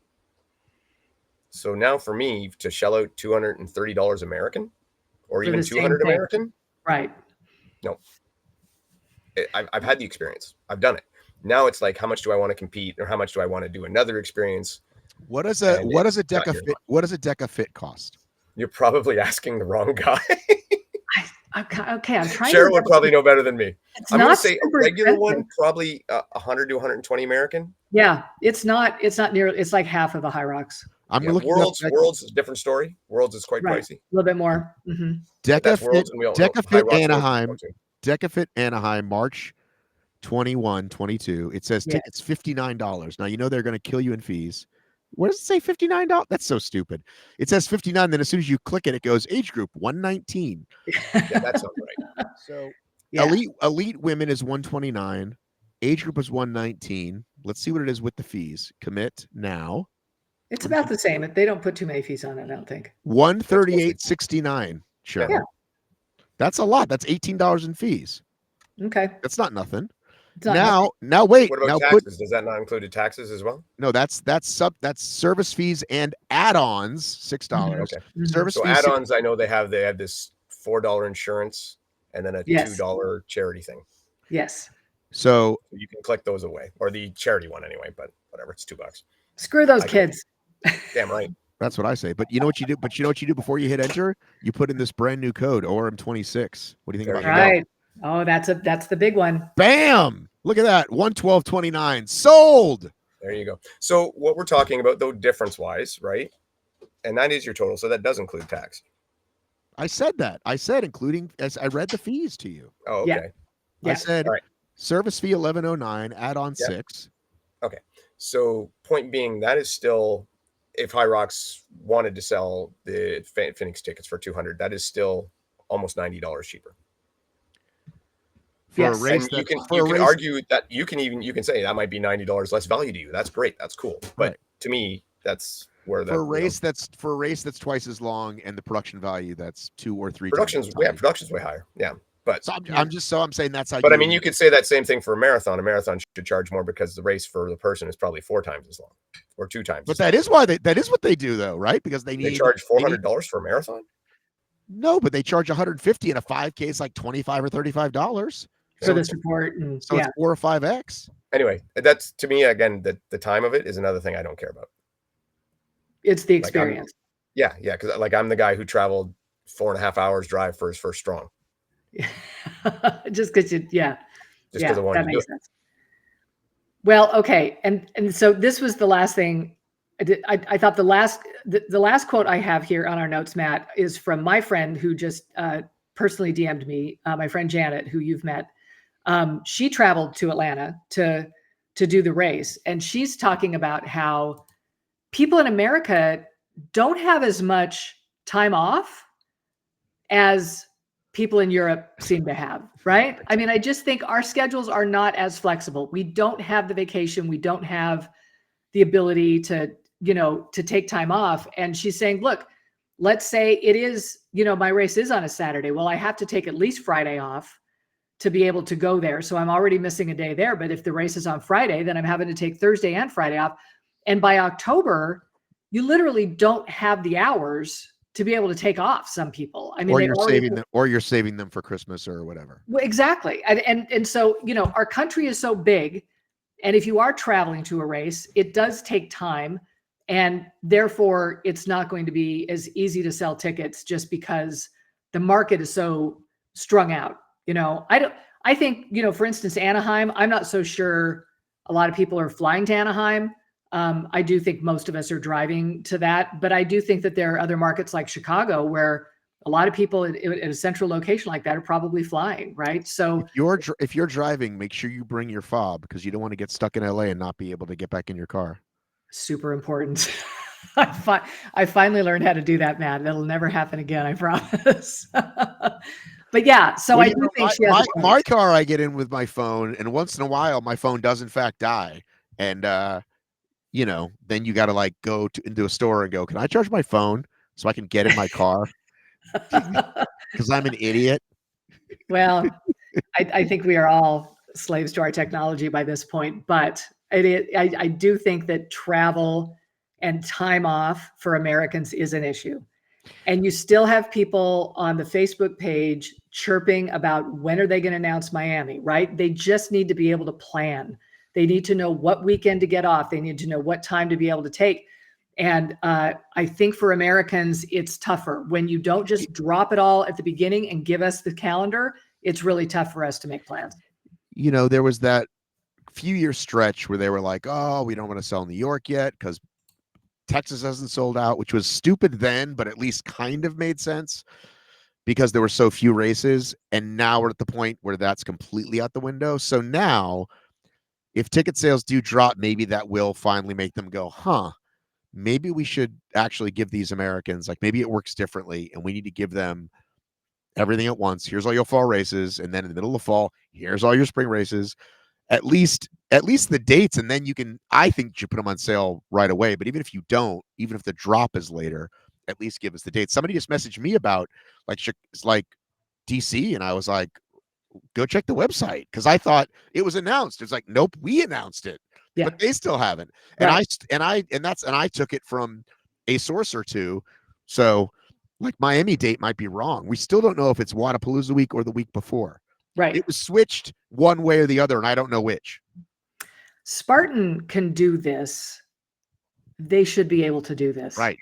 So now for me to shell out $230 American or even $200 American. Right. No. I've had the experience. I've done it. Now it's like, how much do I want to compete, or how much do I want to do another experience? What does a DEKA fit cost? You're probably asking the wrong guy. Okay, I'm trying. Cheryl would probably know better than me. I'm going to say a regular expensive. one, probably 100 to 120 American. Yeah, it's not near. It's like half of a HYROX. I'm looking Worlds is a different story. Worlds is quite pricey. A little bit more. DEKA Fit Anaheim. DEKA Fit Anaheim, March 21, 22. It says tickets $59. Now, they're going to kill you in fees. What does it say? $59? That's so stupid. It says 59. Then as soon as you click it, it goes age group 119. Yeah, that sounds right. So elite women is 129. Age group is 119. Let's see what it is with the fees. Commit now. It's about the same. They don't put too many fees on it, I don't think. 138.69. Sure. Yeah. That's a lot. That's $18 in fees. Okay. That's not nothing. Not now wait. What about taxes? Does that not include taxes as well? No, that's service fees and add-ons, $6. Okay. Service fees. Add-ons, I know they have this $4 insurance and then a Yes. $2 charity thing. Yes. So You can click those away, or the charity one anyway, but whatever, it's $2. Screw those kids. Damn right. that's what I say. But you know what you do? But you know what you do before you hit enter? You put in this brand new code, ORM26. What do you think There about you that? Right. Oh, that's the big one. Bam! Look at that. 112.29 sold. There you go. So what we're talking about, though, difference-wise, right? And that is your total, so that does include tax. I said that. I said including as I read the fees to you. Oh, Yeah. okay. Yeah. I said All right. service fee 1109, add on Yeah. 6. Okay. So point being, that is still, if HYROX wanted to sell the Phoenix tickets for 200, that is still almost $90 cheaper. For Yes. a race And that you can for a race, argue that you can say that might be $90 less value to you. That's great. That's cool. But Right. to me, that's where for a race that's twice as long and the production value that's 2 or 3 production's times. Yeah, production's way higher. Yeah. But so I'm saying that's how but I mean, you could say that same thing for a marathon. A marathon should charge more because the race for the person is probably 4 times as long or 2 times. But that is why that is what they do though, right? Because they charge $400 for a marathon. No, but they charge 150 and a 5K is like $25 or $35. For the support and So it's 4 or 5x. Anyway, that's to me again, the time of it is another thing I don't care about. It's the experience. Yeah, because like I'm the guy who traveled 4.5 hours drive for his first strong. Just because just because I wanted to do it. Sense. Well, okay, and so this was the last thing I did. I thought the last quote I have here on our notes, Matt, is from my friend who just personally DM'd me, my friend Janet, who you've met. She traveled to Atlanta to do the race, and she's talking about how people in America don't have as much time off as people in Europe seem to have, right? I mean, I just think our schedules are not as flexible. We don't have the vacation. We don't have the ability to take time off. And she's saying, look, let's say it is, my race is on a Saturday. Well, I have to take at least Friday off to be able to go there. So I'm already missing a day there. But if the race is on Friday, then I'm having to take Thursday and Friday off. And by October, you literally don't have the hours to be able to take off. Some people, I mean, you're saving them for Christmas or whatever. Well, exactly. And so, our country is so big. And if you are traveling to a race, it does take time. And therefore it's not going to be as easy to sell tickets just because the market is so strung out. I think, for instance, Anaheim, I'm not so sure a lot of people are flying to Anaheim. I do think most of us are driving to that, but I do think that there are other markets like Chicago where a lot of people at a central location like that are probably flying, right? So if you're driving, make sure you bring your fob because you don't want to get stuck in LA and not be able to get back in your car. Super important. I finally learned how to do that, Matt. That'll never happen again, I promise. But yeah, so I do think my car, I get in with my phone, and once in a while, my phone does in fact die, and then you got to go into a store and go, can I charge my phone so I can get in my car? Because I'm an idiot. Well, I think we are all slaves to our technology by this point, but I do think that travel and time off for Americans is an issue. And you still have people on the Facebook page chirping about when are they going to announce Miami, right? They just need to be able to plan. They need to know what weekend to get off. They need to know what time to be able to take. And I think for Americans, it's tougher. When you don't just drop it all at the beginning and give us the calendar, it's really tough for us to make plans. There was that few-year stretch where they were like, oh, we don't want to sell New York yet because Texas hasn't sold out, which was stupid then, but at least kind of made sense because there were so few races. And now we're at the point where that's completely out the window. So now if ticket sales do drop, maybe that will finally make them go, maybe we should actually give these Americans, maybe it works differently and we need to give them everything at once. Here's all your fall races. And then in the middle of fall, here's all your spring races. At least the dates. And then I think you put them on sale right away. But even if you don't, even if the drop is later, at least give us the dates. Somebody just messaged me about DC. And I was like, go check the website. Cause I thought it was announced. It's like, nope, we announced it, but they still haven't. And right. I took it from a source or two. So Like Miami date might be wrong. We still don't know if it's Wadapalooza week or the week before. Right. It was switched one way or the other, and I don't know which. Spartan can do this. They should be able to do this. Right.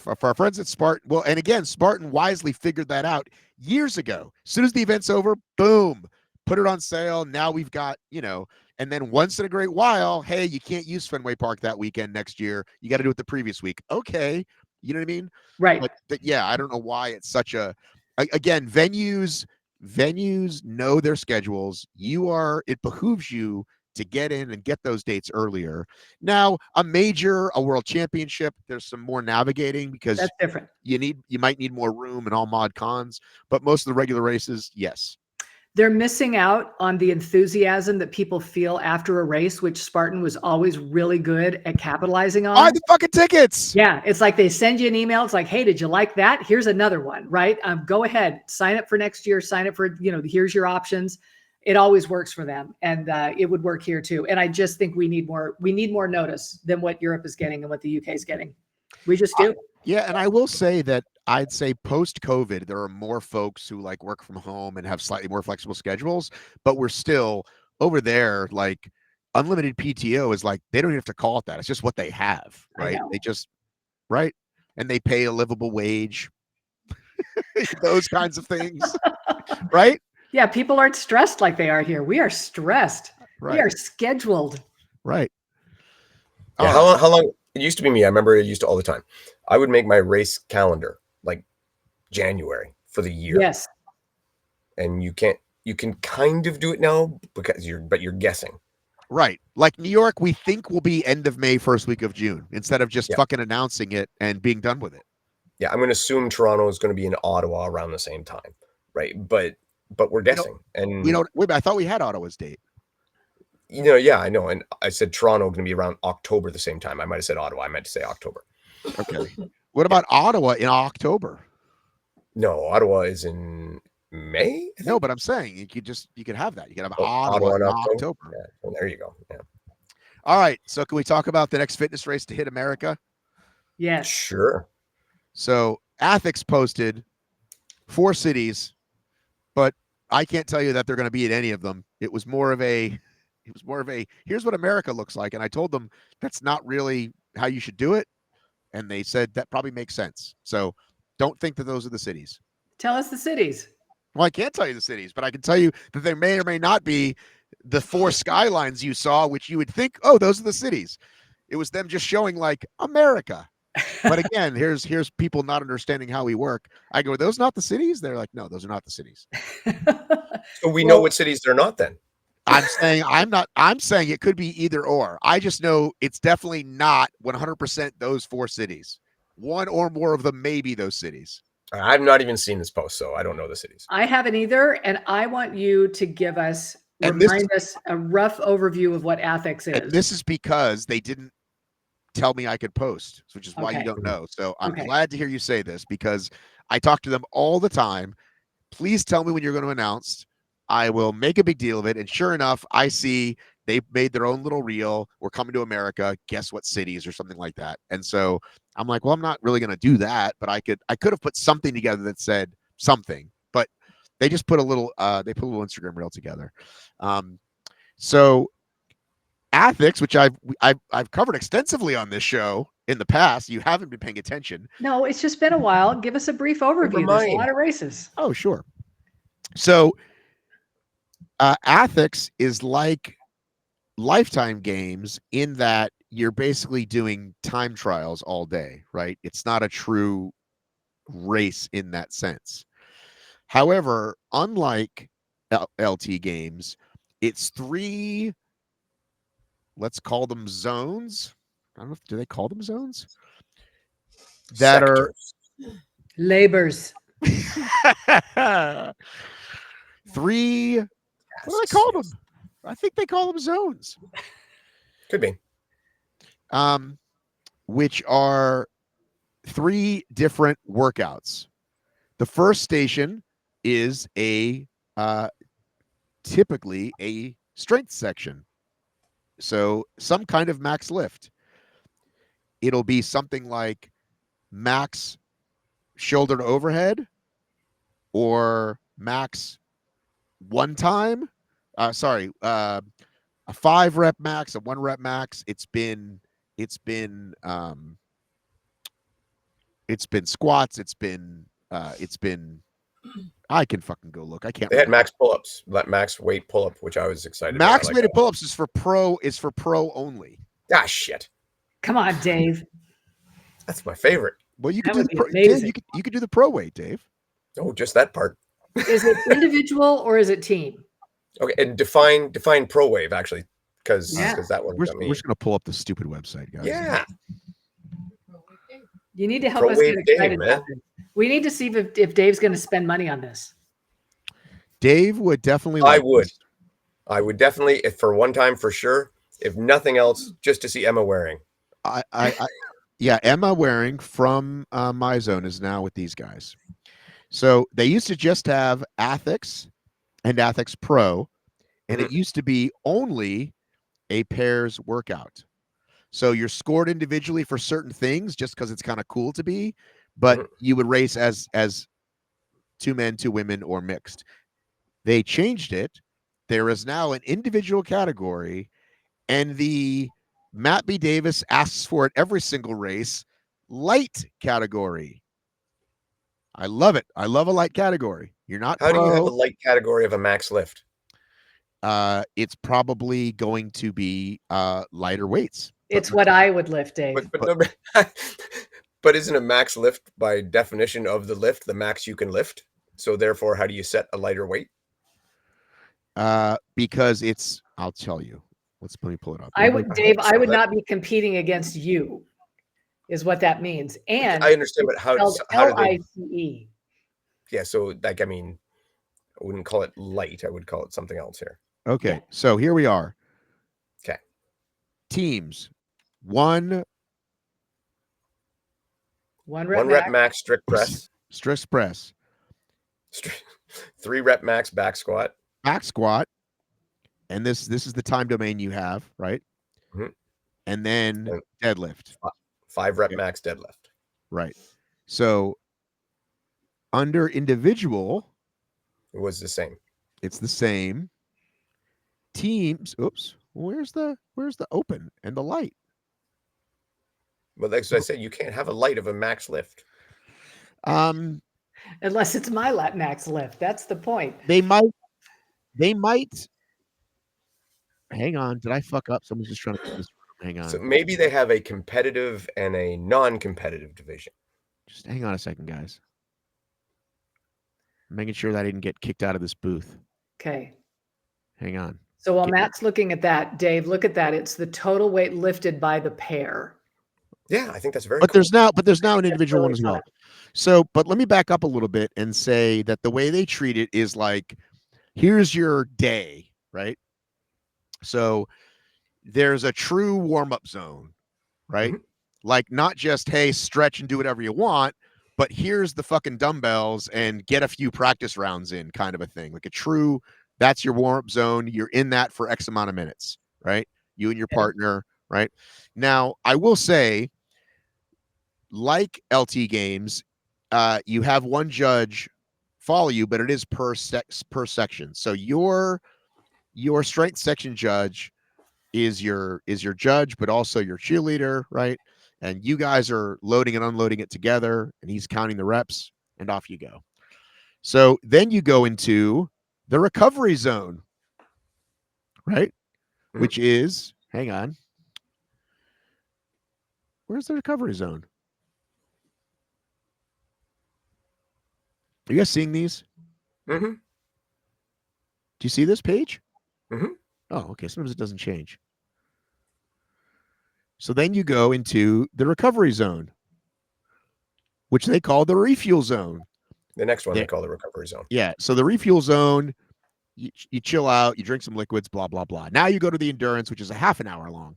For our friends at Spartan, well, and again, Spartan wisely figured that out years ago. As soon as the event's over, boom, put it on sale. Now we've got, and then once in a great while, hey, you can't use Fenway Park that weekend next year. You got to do it the previous week. Okay. You know what I mean? Right. But yeah, I don't know why it's such again, venues know their schedules. It behooves you to get in and get those dates earlier. Now, a world championship, there's some more navigating because that's different. You might need more room and all mod cons, but most of the regular races, yes. They're missing out on the enthusiasm that people feel after a race, which Spartan was always really good at capitalizing on. Buy the fucking tickets. Yeah. It's like they send you an email. It's like, hey, did you like that? Here's another one, right? Go ahead, sign up for next year, sign up for, here's your options. It always works for them. And it would work here too. And I just think we need more notice than what Europe is getting and what the UK is getting. We just do. Yeah. And I will say that I'd say post-COVID, there are more folks who like work from home and have slightly more flexible schedules, but we're still over there. Like unlimited PTO is like, they don't even have to call it that. It's just what they have, right? They just, right. And they pay a livable wage, those kinds of things, right? Yeah. People aren't stressed like they are here. We are stressed. Right. We are scheduled. Right. Yeah, how long? It used to be me. I remember it used to all the time. I would make my race calendar like January for the year. Yes. And you can kind of do it now because you're guessing. Right. Like New York, we think will be end of May, first week of June, instead of just fucking announcing it and being done with it. Yeah, I'm going to assume Toronto is going to be in Ottawa around the same time, right? But we're guessing. Wait, I thought we had Ottawa's date. Yeah, I know. And I said Toronto going to be around October the same time. I might have said Ottawa. I meant to say October. Okay. What about Ottawa in October? No, Ottawa is in May. No, but I'm saying you could have that. You could have Ottawa in October. Yeah, well, there you go. Yeah. All right. So can we talk about the next fitness race to hit America? Yes. Sure. So Athex posted 4 cities, but I can't tell you that they're going to be at any of them. It was more of a here's what America looks like. And I told them that's not really how you should do it. And they said that probably makes sense. So don't think that those are the cities. Tell us the cities. Well, I can't tell you the cities, but I can tell you that they may or may not be the 4 skylines you saw, which you would think, oh, those are the cities. It was them just showing like America. But again, here's people not understanding how we work. I go, are those not the cities? They're like, no, those are not the cities. So we know what cities they're not then. I'm saying it could be either or. I just know it's definitely not 100% those 4 cities. One or more of them may be those cities. I've not even seen this post, so I don't know the cities. I haven't either. And I want you to give us, remind us a rough overview of what Athex is. And this is because they didn't tell me I could post, which is why you don't know. So I'm glad to hear you say this because I talk to them all the time. Please tell me when you're going to announce. I will make a big deal of it. And sure enough, I see they've made their own little reel. We're coming to America. Guess what cities or something like that. And so I'm like, well, I'm not really going to do that, but I could have put something together that said something, but they just put a little Instagram reel together. So Athex, which I've covered extensively on this show in the past. You haven't been paying attention. No, it's just been a while. Give us a brief overview. There's a lot of races. Oh, sure. So Athex is like Lifetime Games in that you're basically doing time trials all day, right? It's not a true race in that sense. However, unlike LT Games, it's 3, let's call them zones. I don't know do they call them zones? That Sectors. Labors. 3, what do they call them? I think they call them zones. Could be. Which are 3 different workouts. The first station is typically a strength section. So some kind of max lift. It'll be something like max shoulder to overhead or max one time. Sorry, a 5 rep max, a 1 rep max. It's been squats. It's been I can fucking go look. I can't. They had remember. max pull-ups, max weight pull-up, which I was excited about. Max weighted pull-ups is for pro. Is for pro only. Ah, shit. Come on, Dave. That's my favorite. Well, you could That do would be Dave, amazing. you could do the pro weight, Dave. Oh, just that part. Is it individual or is it team? Okay, and define pro wave actually, because Yeah. that one. We're just gonna pull up the stupid website, guys. Yeah. You need to help Pro us wave get excited Dave, about this. We need to see if Dave's going to spend money on this. Dave would definitely. I would definitely, if for one time for sure, if nothing else, just to see Emma wearing. Yeah, Emma Waring from My Zone is now with these guys. So they used to just have Athex and Athex Pro, and it used to be only a pairs workout. So you're scored individually for certain things just because it's kind of cool to be, but you would race as 2 men, 2 women, or mixed. They changed it. There is now an individual category, and the Matt B. Davis asks for it every single race, light category. I love it. I love a light category. You're not How pro. do you have a light category of a max lift? It's probably going to be lighter weights. It's what I would lift, Dave. But isn't a max lift by definition of the lift the max you can lift? So therefore, how do you set a lighter weight? Because it's, I'll tell you. Let me pull it up. Dave, I would not be competing against you, is what that means. And I understand, but how do they? LICE. Yeah, so like, I mean, I wouldn't call it light. I would call it something else here. Okay, Yeah. so here we are. Okay. One Teams. rep, 1 rep max strict press. Strict press. 3 rep max back squat. Back squat. And this is the time domain you have, right? And then deadlift. 5 rep max deadlift. Right. So under individual, it was the same. It's the same. Teams. Oops. Where's the open and the light? Well, like I said, you can't have a light of a max lift. Unless it's my max lift. That's the point. They might. Hang on. Did I fuck up? Someone's just trying to. Hang on. So maybe they have a competitive and a non-competitive division. Just hang on a second, guys. I'm making sure that I didn't get kicked out of this booth. Okay. Hang on. So while Matt's looking at that, Dave, look at that. It's the total weight lifted by the pair. Yeah, I think that's very cool. There's now an individual really one as well. So, but let me back up a little bit and say that the way they treat it is like, here's your day, right? So there's a true warm-up zone, right? Like not just, hey, stretch and do whatever you want, but here's the fucking dumbbells and get a few practice rounds in, kind of a thing. Like a true, that's your warm-up zone. You're in that for X amount of minutes, right? You and your partner, right? Now, I will say, like LT games, you have one judge follow you, but it is per section. So your strength section judge is your judge, but also your cheerleader, right? And you guys are loading and unloading it together, and he's counting the reps, and off you go. So then you go into the recovery zone, right? Which is, hang on. Where's the recovery zone? Are you guys seeing these? Do you see this page? Oh, okay. Sometimes it doesn't change. So then you go into the recovery zone, which they call the refuel zone. The next one they call the recovery zone. Yeah. So the refuel zone, you chill out, you drink some liquids, blah, blah, blah. Now you go to the endurance, which is a half an hour long.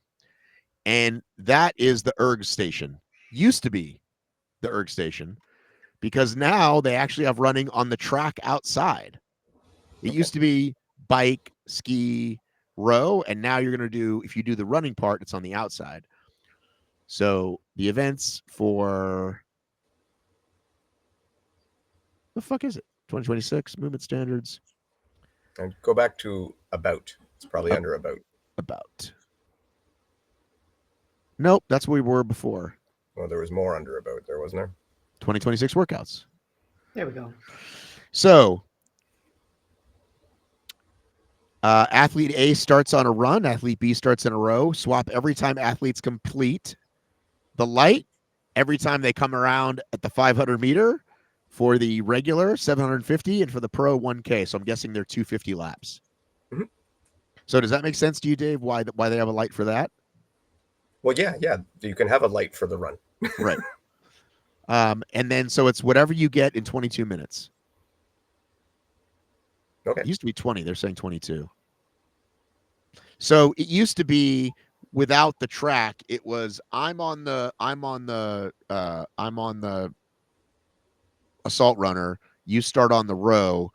And that is the erg station. Used to be the erg station because now they actually have running on the track outside. It used to be bike, ski, row, and now you're going to do, if you do the running part, it's on the outside. So the events for The fuck is it? 2026 movement standards. And go back to about. It's probably under about. About. Nope, that's where we were before. Well, there was more under about there, wasn't there? 2026 workouts. There we go. So, athlete A starts on a run. Athlete B starts in a row. Swap every time athletes complete the light. Every time they come around at the 500 meter for the regular 750 and for the pro 1K. So I'm guessing they're 250 laps. Mm-hmm. So does that make sense to you, Dave? Why they have a light for that? Well, yeah. You can have a light for the run. Right. And then so it's whatever you get in 22 minutes. Okay. It used to be 20. They're saying 22. So it used to be without the track. It was I'm on the assault runner. You start on the row.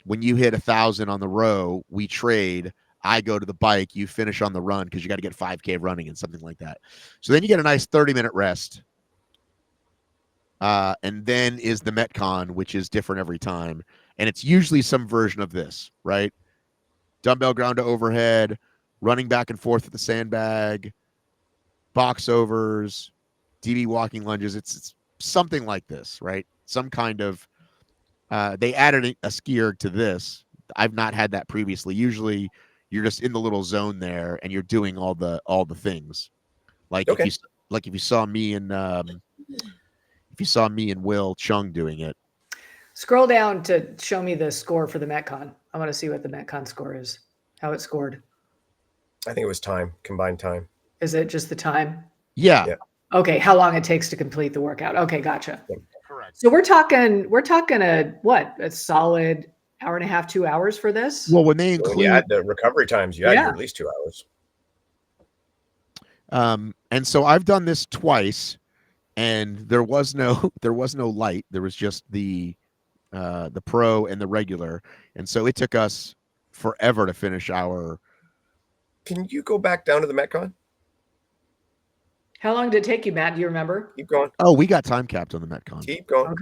When you hit 1,000 on the row, we trade. I go to the bike. You finish on the run because you got to get 5K running and something like that. So then you get a nice 30-minute rest. And then is the Metcon, which is different every time. And it's usually some version of this, right? Dumbbell ground to overhead, running back and forth with the sandbag, box overs, DB walking lunges. It's something like this, right? Some kind of, they added a ski erg to this. I've not had that previously. Usually you're just in the little zone there and you're doing all the things. Like okay. if you saw me and Will Chung doing it. Scroll down to show me the score for the Metcon. I want to see what the Metcon score is, how it scored. I think it was combined time. Is it just the time? Yeah. Okay, how long it takes to complete the workout. Okay, gotcha. Yeah. Correct. So we're talking a solid hour and a half, 2 hours for this? Well, when they include you add the recovery times, you add at least 2 hours. And so I've done this twice, and there was no light. There was just the pro and the regular, and so it took us forever to finish our. Can you go back down to the Metcon? How long did it take you, Matt? Do you remember? Keep going. Oh, we got time capped on the Metcon. Keep going.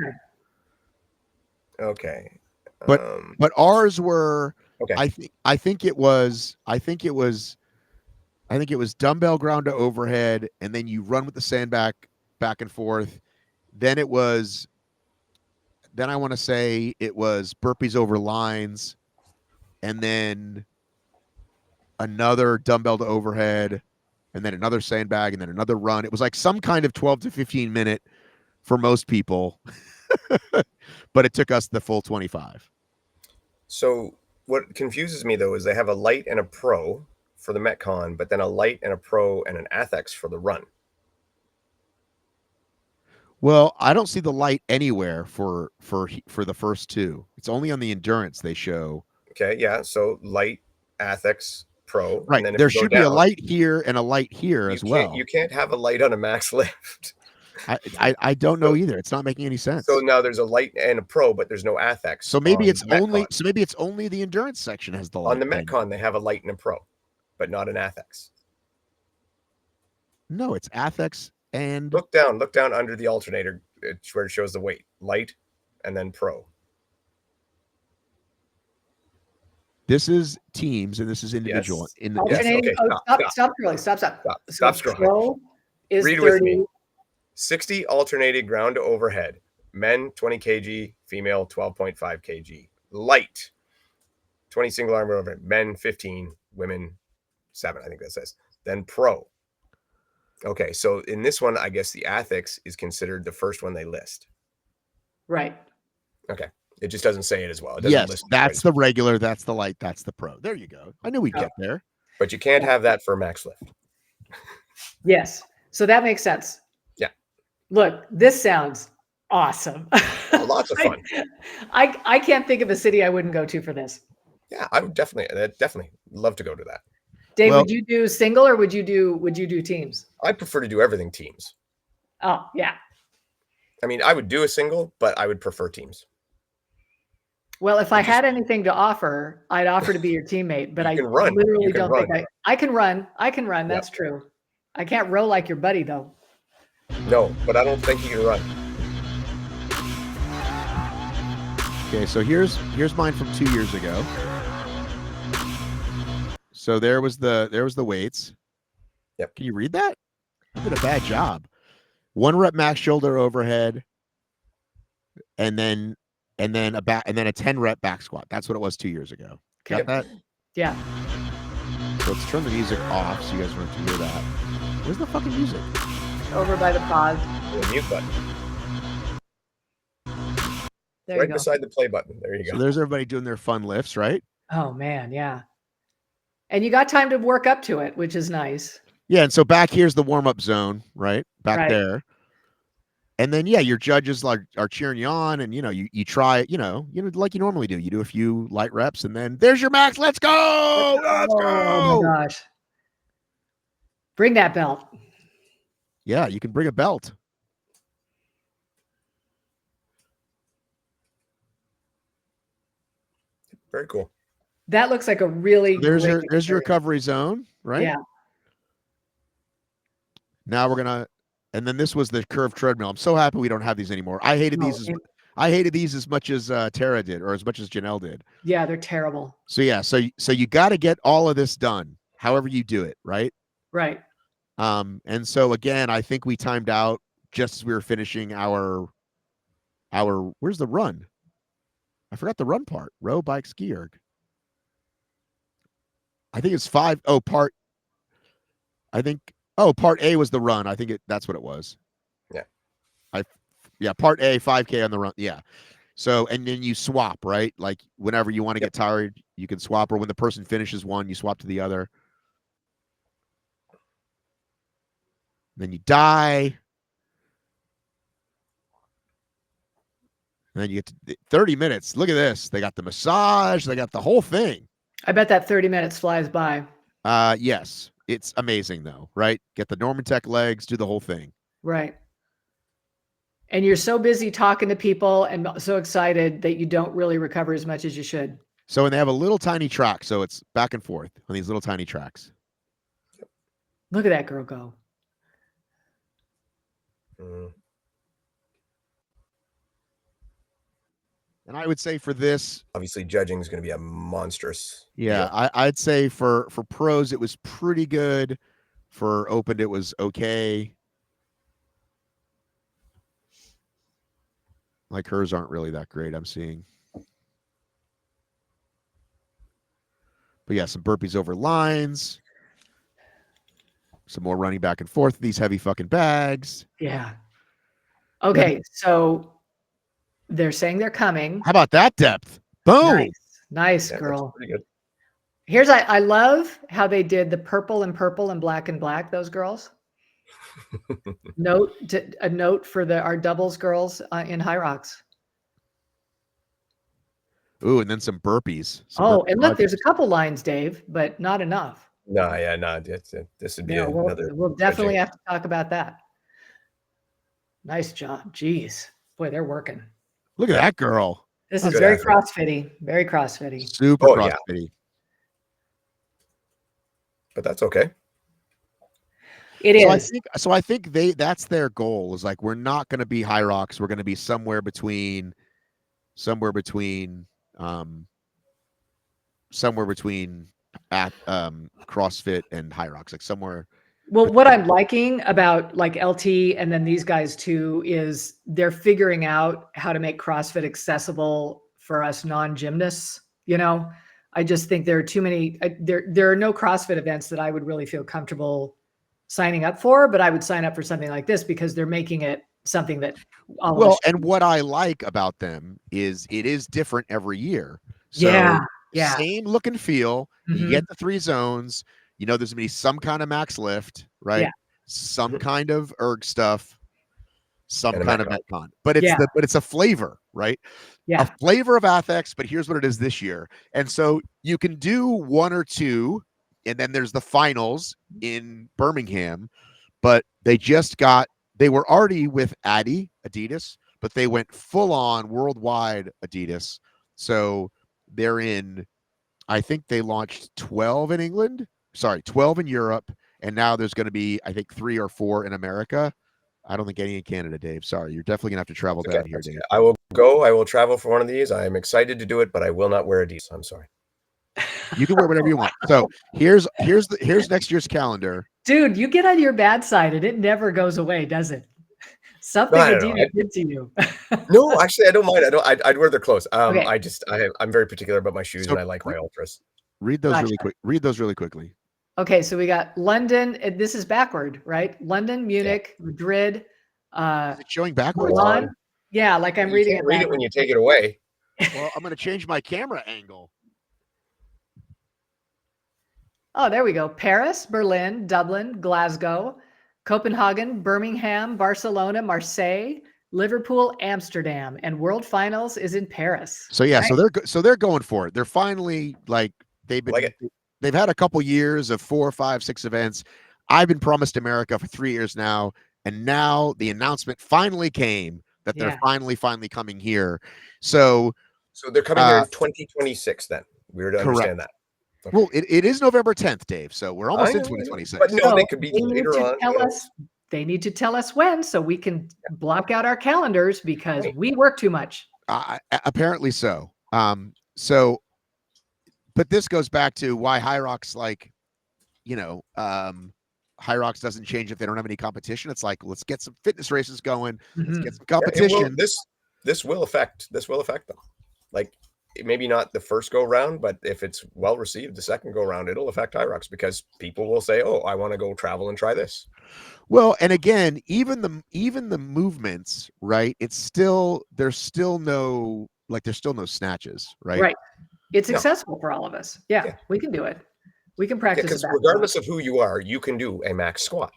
Okay. But ours were. Okay. I think it was dumbbell ground to overhead, and then you run with the sandbag back and forth. Then I want to say it was burpees over lines, and then another dumbbell to overhead, and then another sandbag, and then another run. It was like some kind of 12 to 15 minute for most people, but it took us the full 25. So what confuses me though is they have a light and a pro for the Metcon, but then a light and a pro and an Athex for the run. Well, I don't see the light anywhere for the first two. It's only on the endurance they show. Okay, yeah. So light, Athex, pro. Right. And then there should be a light here and a light here as well. You can't have a light on a max lift. I don't know either. It's not making any sense. So now there's a light and a pro, but there's no Athex. So maybe it's only the endurance section has the light. On the Metcon, they have a light and a pro, but not an Athex. No, it's Athex and look down under the alternator. It's where it shows the weight, light, and then pro. This is teams and this is individual. Yes. Alternating. Okay, stop scrolling. Pro is Read 30. with me. 60 alternated ground to overhead. Men 20 kg, female 12.5 kg. Light 20 single arm overhead. Men 15, women 7. I think that says. Then pro. Okay, so in this one, I guess the Athex is considered the first one they list. Right. Okay. It just doesn't say it as well. It yes, list that's the regular, that's the light, that's the pro. There you go. I knew we'd get there. But you can't have that for a max lift. Yes. So that makes sense. Yeah. Look, this sounds awesome. Lots of fun. I can't think of a city I wouldn't go to for this. Yeah, I would definitely love to go to that. Dave, would you do single or would you do teams? I prefer to do everything teams. Oh, yeah. I mean, I would do a single, but I would prefer teams. Well, if I had anything to offer, I'd offer to be your teammate, but I run. literally don't think I can run. I can run. That's true. I can't row like your buddy though. No, but I don't think you can run. Okay, so here's mine from 2 years ago. So there was the weights. Yep. Can you read that? I did a bad job. 1 rep max shoulder overhead, and then a 10 rep back squat. That's what it was 2 years ago. Got that? Yeah. So let's turn the music off so you guys don't have to hear that. Where's the fucking music? Over by the pause. The mute button. There Right you go. beside the play button. There you go. So there's everybody doing their fun lifts, right? Oh man, yeah. And you got time to work up to it, which is nice. Yeah, and so back here's the warm-up zone, right? Back Right. there. And then, yeah, your judges are cheering you on, and you try, like you normally do. You do a few light reps, and then there's your max. Let's go! Let's go! Oh my gosh! Bring that belt. Yeah, you can bring a belt. Very cool. That looks like a really So there's great your experience. recovery zone, right? Yeah. Now we're gonna, and then this was the curved treadmill. I'm so happy we don't have these anymore. I hated No, these as much as Tara did, or as much as Janelle did. yeah, they're terrible. So yeah, so you got to get all of this done, however you do it, right? Right. And so again, I think we timed out just as we were finishing our where's the run? I forgot the run part. Row, bike, ski erg. I think it's 5. Oh, part A was the run. I think that's what it was. Yeah. Part A, 5K on the run. Yeah. So, and then you swap, right? Like whenever you want to get tired, you can swap, or when the person finishes one, you swap to the other. Then you die. And then you get to 30 minutes. Look at this. They got the massage. They got the whole thing. I bet that 30 minutes flies by. Yes. It's amazing though, right? Get the Normatec legs, do the whole thing. Right. And you're so busy talking to people and so excited that you don't really recover as much as you should. So, and they have a little tiny track. So it's back and forth on these little tiny tracks. Look at that girl go. And I would say for this, obviously judging is going to be a monstrous. Yeah, I'd say for pros, it was pretty good. For opened, it was okay. Like hers aren't really that great, I'm seeing. But yeah, some burpees over lines. Some more running back and forth. These heavy fucking bags. Yeah. Okay, so they're saying they're coming. How about that depth? Boom. Nice Yeah, girl. pretty good. Here's I love how they did the purple and black and black. Those girls. A note for our doubles girls in HYROX. Ooh, and then some burpees. And look, there's a couple lines, Dave, but not enough. No, yeah, no. This would be another. We'll definitely have to talk about that. Nice job. Jeez. Boy, they're working. Look at that girl. This is very CrossFitty. Very CrossFitty. Super CrossFitty. But that's okay. It is. I think that's their goal, is like, we're not going to be HYROX. We're going to be somewhere between at CrossFit and HYROX, like somewhere. Well, what I'm liking about like LT and then these guys too is they're figuring out how to make CrossFit accessible for us non-gymnasts. I just think there are too many. There are no CrossFit events that I would really feel comfortable signing up for, but I would sign up for something like this because they're making it something that. And what I like about them is it is different every year. So yeah. Same look and feel. Mm-hmm. You get the 3 zones. There's gonna be some kind of max lift, right? Yeah. Some kind of erg stuff, some And kind of metcon. But it's a flavor, right? Yeah. A flavor of Athex, but here's what it is this year. And so you can do 1 or 2, and then there's the finals in Birmingham, but they were already with Adidas, but they went full on worldwide Adidas. So they're in, I think they launched 12 in England. Sorry, 12 in Europe, and now there's going to be, I think, 3 or 4 in America. I don't think any in Canada, Dave. Sorry, you're definitely going to have to travel down here, Dave. I will go. I will travel for one of these. I am excited to do it, but I will not wear a diesel. I'm sorry. You can wear whatever you want. So here's next year's calendar. Dude, you get on your bad side and it never goes away, does it? Something I don't know. Adidas did to you. No, actually, I don't mind. I'd wear their clothes. Okay. I'm very particular about my shoes, So and I like my ultras. read those Gotcha. really quick. Read those really quickly. Okay, so we got London. This is backward, right? London, Munich, Madrid. Is it showing backwards? Milan. Yeah, like I'm You reading can't it read it backwards. when you take it away. Well, I'm going to change my camera angle. Oh, there we go. Paris, Berlin, Dublin, Glasgow, Copenhagen, Birmingham, Barcelona, Marseille, Liverpool, Amsterdam, and World Finals is in Paris. So yeah, Nice. so they're going for it. They're finally like they've had a couple years of 4, 5, 6 events. I've been promised America for 3 years now, and now the announcement finally came that they're finally coming here. So they're coming here in 2026. Then we were to understand that. Okay. Well, it is November 10th, Dave. So we're almost in 2026. But no, they could be later on. They need to tell us when so we can block out our calendars because we work too much. Apparently so. But this goes back to why HYROX, like, HYROX doesn't change if they don't have any competition. It's like, let's get some fitness races going. Let's get some competition. This will affect them. Like, maybe not the first go round, but if it's well received, the second go round, it'll affect HYROX because people will say, "Oh, I want to go travel and try this." Well, and again, even the movements, right? There's still no snatches, right? Right. It's accessible for all of us. Yeah, we can do it. We can practice. Because regardless of who you are, you can do a max squat.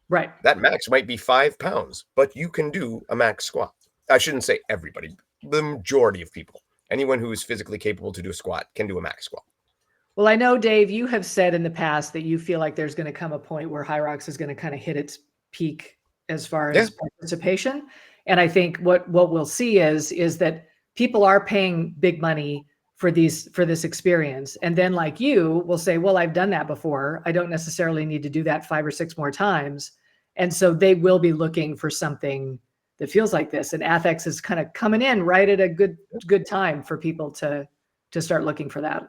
Right. That max might be 5 pounds, but you can do a max squat. I shouldn't say everybody. The majority of people. Anyone who is physically capable to do a squat can do a max squat. Well, I know, Dave, you have said in the past that you feel like there's going to come a point where HYROX is going to kind of hit its peak as far as participation. And I think what we'll see is that people are paying big money for this experience. And then like you will say, well, I've done that before. I don't necessarily need to do that 5 or 6 more times. And so they will be looking for something that feels like this. And Athex is kind of coming in right at a good time for people to start looking for that.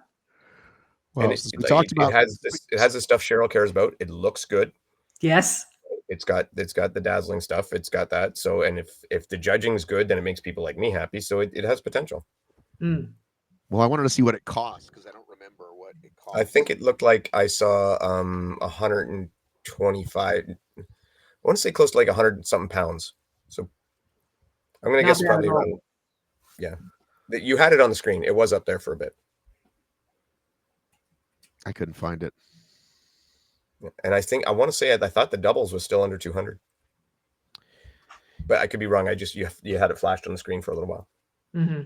Well, and it has the stuff Cheryl cares about. It looks good. Yes. It's got the dazzling stuff. It's got that. So, and if the judging is good, then it makes people like me happy. So it has potential. Mm. Well, I wanted to see what it cost because I don't remember what it cost. I think it looked like I saw 125. I want to say close to like 100 something pounds. So I'm going to guess probably around. Yeah. You had it on the screen. It was up there for a bit. I couldn't find it. And I want to say I thought the doubles was still under 200. But I could be wrong. You had it flashed on the screen for a little while. Mm-hmm.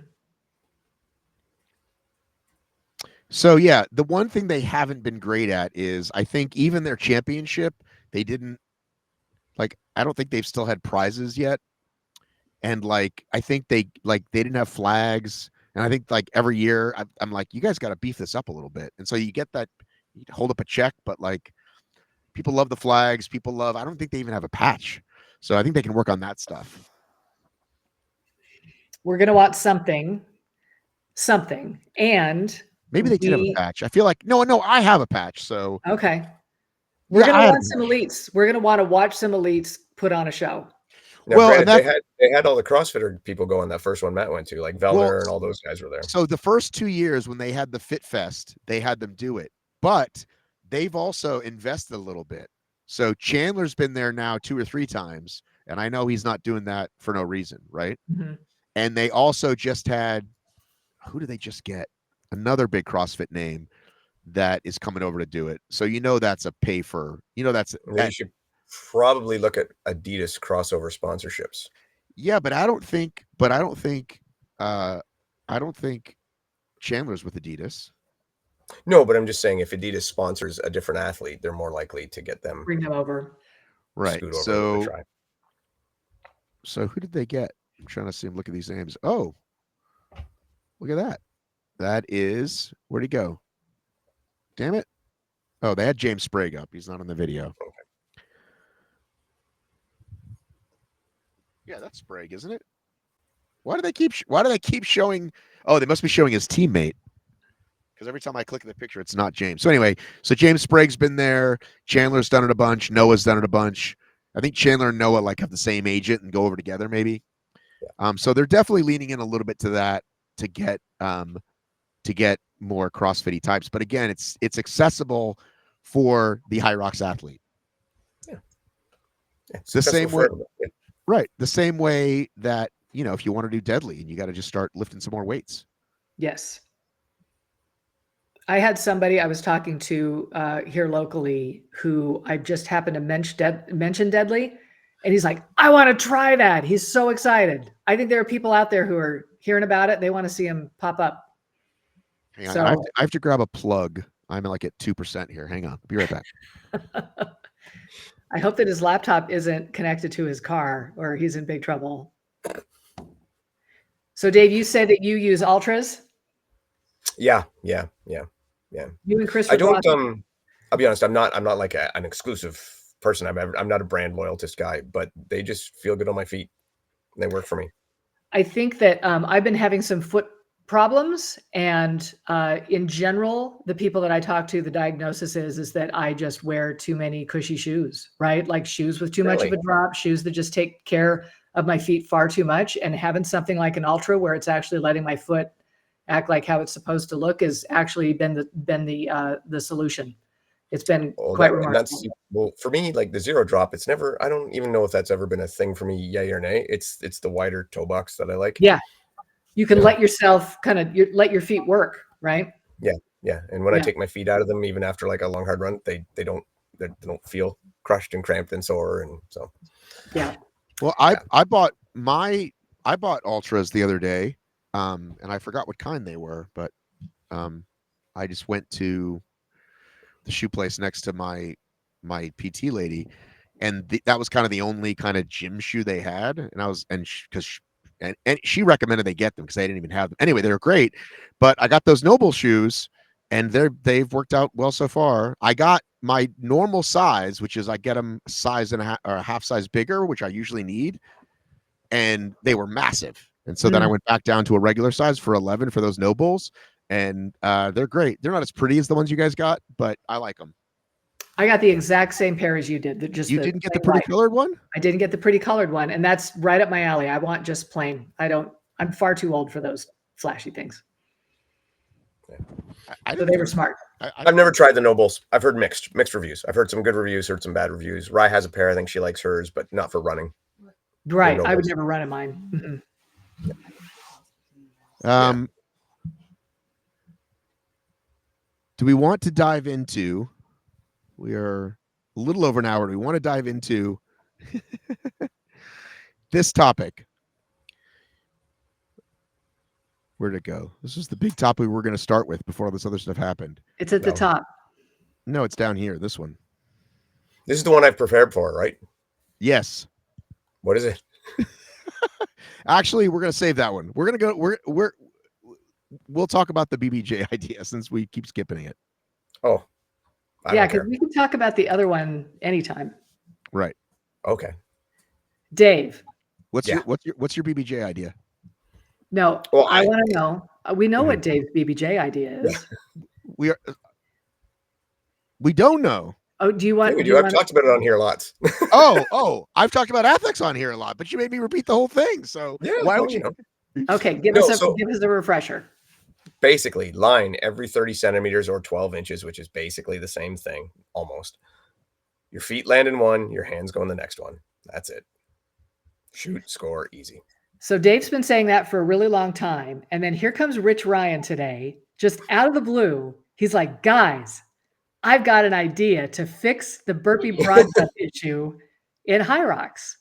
So yeah, the one thing they haven't been great at is I think even their championship, they didn't I don't think they've still had prizes yet. And I think they didn't have flags. And I think every year I'm like, you guys got to beef this up a little bit. And so you get that, you hold up a check, but people love the flags. I don't think they even have a patch. So I think they can work on that stuff. We're going to want something. And maybe they did have a patch. I feel like, no, I have a patch. So, okay. We're going to want some elites. We're going to want to watch some elites put on a show. Now, well, granted, they had all the CrossFitter people going that first one Matt went to, like Vellner and all those guys were there. So the first 2 years when they had the Fit Fest, they had them do it, but they've also invested a little bit. So Chandler's been there now 2 or 3 times, and I know he's not doing that for no reason, right? Mm-hmm. And they also just had, who did they just get? Another big CrossFit name that is coming over to do it. So that's a pay for, you should probably look at Adidas crossover sponsorships. Yeah, but I don't think Chandler's with Adidas. No, but I'm just saying if Adidas sponsors a different athlete, they're more likely to get them bring them over. Right. So who did they get? I'm trying to see him. Look at these names. Oh, look at that. That is, where'd he go? Damn it. Oh, they had James Sprague up. He's not in the video. Okay. Yeah, that's Sprague, isn't it? Why do they keep showing? Oh, they must be showing his teammate. Because every time I click the picture, it's not James. So anyway, so James Sprague's been there. Chandler's done it a bunch. Noah's done it a bunch. I think Chandler and Noah like have the same agent and go over together maybe. So they're definitely leaning in a little bit to that to get more CrossFit types. But again, it's accessible for the HYROX athlete. Yeah. It's the same way, right? The same way that, you know, if you want to do deadly and you got to just start lifting some more weights. Yes. I had somebody I was talking to here locally who I just happened to mention deadly. And he's like, I want to try that. He's so excited. I think there are people out there who are hearing about it. They want to see him pop up. Hang on. I have to grab a plug. I'm like at 2% here. Hang on. I'll be right back. I hope that his laptop isn't connected to his car or he's in big trouble. So Dave, you said that you use ultras? Yeah. You and Chris. I don't. I'll be honest. I'm not like an exclusive person. I'm not a brand loyalist guy, but they just feel good on my feet. And they work for me. I think that I've been having some foot problems, and in general, the people that I talk to, the diagnosis is that I just wear too many cushy shoes, right? Like shoes with too much of a drop, shoes that just take care of my feet far too much, and having something like an Ultra where it's actually letting my foot act like how it's supposed to look has actually been the solution. It's been quite remarkable. Well, for me, like the zero drop, it's never. I don't even know if that's ever been a thing for me, yay or nay. It's the wider toe box that I like. Yeah, you can let yourself let your feet work, right? Yeah. And when I take my feet out of them, even after like a long hard run, they don't feel crushed and cramped and sore, and so. Yeah. Well, I bought ultras the other day, and I forgot what kind they were, but I just went to the shoe place next to my PT lady, and that was kind of the only kind of gym shoe they had, and I was and she recommended they get them because they didn't even have them. Anyway, they were great, but I got those Noble shoes, and they've worked out well so far. I got my normal size, which is I get them a size and a half size bigger, which I usually need, and they were massive. And so then I went back down to a regular size for 11 for those Nobles, and they're great. They're not as pretty as the ones you guys got, but I like them. I got the exact same pair as you did. You didn't get the pretty colored one? I didn't get the pretty colored one, and that's right up my alley. I want just plain. I'm far too old for those flashy things. So they were smart. I've never tried the Nobles. I've heard mixed reviews. I've heard some good reviews, heard some bad reviews. Rye has a pair. I think she likes hers, but not for running. Right. I would never run in mine. Mm-hmm. Do we want to dive into? We are a little over an hour. Do we want to dive into this topic? Where'd it go? This is the big topic we were going to start with before all this other stuff happened. It's at the top. No, it's down here. This one. This is the one I've prepared for, right? Yes. What is it? Actually, we're going to save that one. We're going to go. We'll talk about the BBJ idea since we keep skipping it. Oh. Yeah, because we can talk about the other one anytime. Right. Okay. Dave. What's your BBJ idea? No, well, I want to know. We know what Dave's BBJ idea is. We don't know. Oh, do you want? Yeah, we do. I've talked about it on here lots. I've talked about Athex on here a lot, but you made me repeat the whole thing. So why would you know? Okay, give us a refresher. Basically, line every 30 centimeters or 12 inches, which is basically the same thing, almost. Your feet land in one, your hands go in the next one. That's it. Shoot, score, easy. So Dave's been saying that for a really long time. And then here comes Rich Ryan today, just out of the blue. He's like, guys, I've got an idea to fix the burpee broad jump issue in HYROX.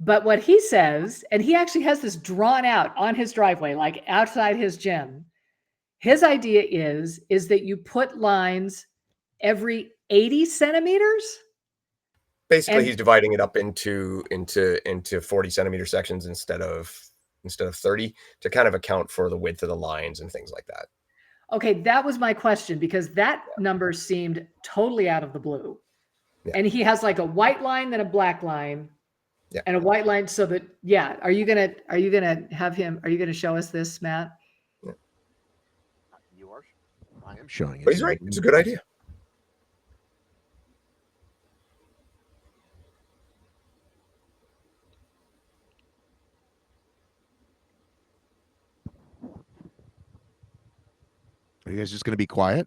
But what he says, and he actually has this drawn out on his driveway, like outside his gym. His idea is that you put lines every 80 centimeters. Basically, he's dividing it up into 40 centimeter sections instead of 30 to kind of account for the width of the lines and things like that. Okay, that was my question because that number seemed totally out of the blue. Yeah. And he has like a white line, then a black line. Yeah. And a white line so that, yeah. Are you gonna have him, are you gonna show us this, Matt? Yeah. You are. I am showing it. But he's right. It's a good idea. Are you guys just going to be quiet?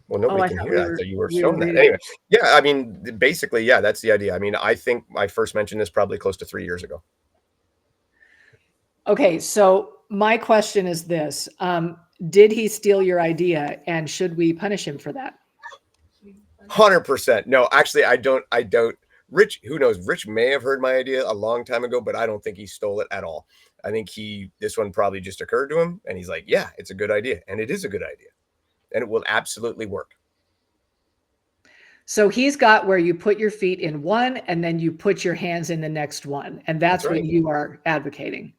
Well, nobody I can thought hear we that. were- So you were we showing were that. reading. Anyway, yeah, I mean, basically, yeah, that's the idea. I mean, I think I first mentioned this probably close to 3 years ago. Okay, so my question is this. Did he steal your idea, and should we punish him for that? 100%. No, actually, I don't. Rich, who knows? Rich may have heard my idea a long time ago, but I don't think he stole it at all. I think this one probably just occurred to him, and he's like, yeah, it's a good idea. And it is a good idea. And it will absolutely work. So he's got where you put your feet in one and then you put your hands in the next one. And that's right. what you are advocating.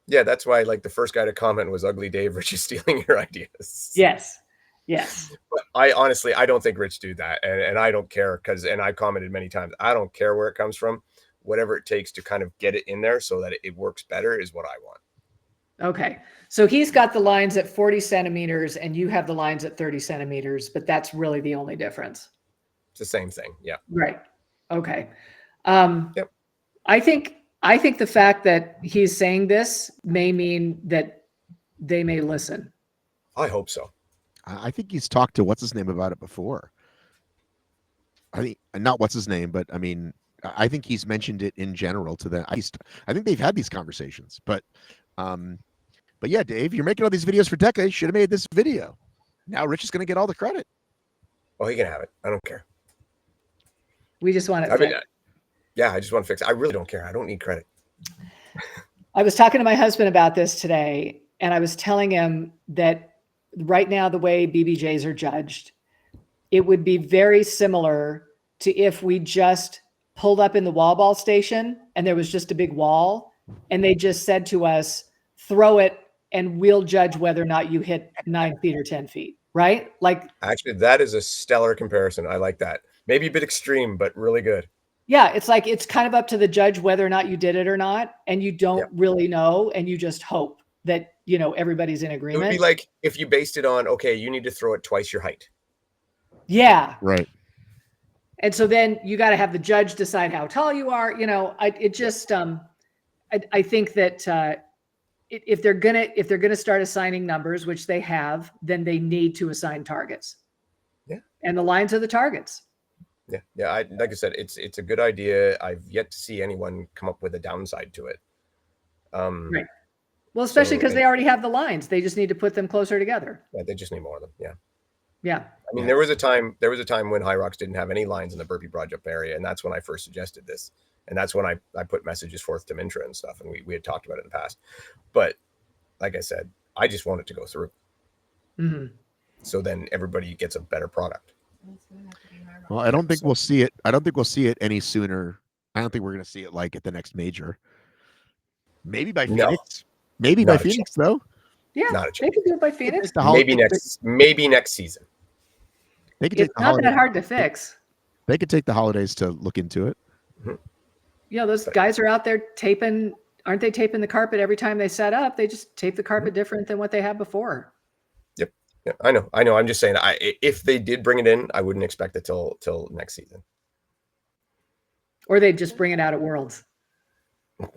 Yeah, that's why, like, the first guy to comment was Ugly Dave. Rich is stealing your ideas. Yes. Yes. But I honestly, I don't think Rich do that. And I don't care and I commented many times, I don't care where it comes from. Whatever it takes to kind of get it in there so that it works better is what I want. Okay. So he's got the lines at 40 centimeters and you have the lines at 30 centimeters, but that's really the only difference. It's the same thing. Yeah. Right. Okay. Yep. I think the fact that he's saying this may mean that they may listen. I hope so. I think he's talked to what's his name about it before. I think not what's his name, but I mean, I think he's mentioned it in general to them. I think they've had these conversations, but yeah, Dave, you're making all these videos for DEKA. You should have made this video. Now Rich is going to get all the credit. Oh, he can have it. I don't care. We just want it. I mean, yeah, I just want to fix it. I really don't care. I don't need credit. I was talking to my husband about this today, and I was telling him that right now, the way BBJs are judged, it would be very similar to if we just pulled up in the wall ball station and there was just a big wall and they just said to us, throw it and we'll judge whether or not you hit 9 feet or 10 feet, right? Like, actually, that is a stellar comparison. I like that. Maybe a bit extreme, but really good. Yeah, it's like it's kind of up to the judge whether or not you did it or not, and you don't really know, and you just hope that, you know, everybody's in agreement. It would be like if you based it on, okay, you need to throw it twice your height. Yeah. Right. And so then you got to have the judge decide how tall you are. You know, I think that if they're gonna start assigning numbers, which they have, then they need to assign targets. Yeah. And the lines are the targets. Yeah. Yeah. Like I said, it's a good idea. I've yet to see anyone come up with a downside to it. Right. Well, especially because they already have the lines. They just need to put them closer together. Yeah, they just need more of them. Yeah. Yeah. I mean, there was a time when HYROX didn't have any lines in the Burpee project area, and that's when I first suggested this. And that's when I put messages forth to Mintra and stuff, and we had talked about it in the past. But like I said, I just want it to go through. Mm-hmm. So then everybody gets a better product. Well, I don't think we'll see it. I don't think we'll see it any sooner. I don't think we're going to see it like at the next major. Maybe by Phoenix. Maybe by Phoenix, though. Yeah, not a they could do it by Phoenix. Maybe next season. They could it's not that hard to fix. They could take the holidays to look into it. Mm-hmm. You know, those guys are out there taping. Aren't they taping the carpet every time they set up? They just tape the carpet different than what they had before. Yep. Yeah, I know. I'm just saying, if they did bring it in, I wouldn't expect it till next Or they'd just bring it out at Worlds.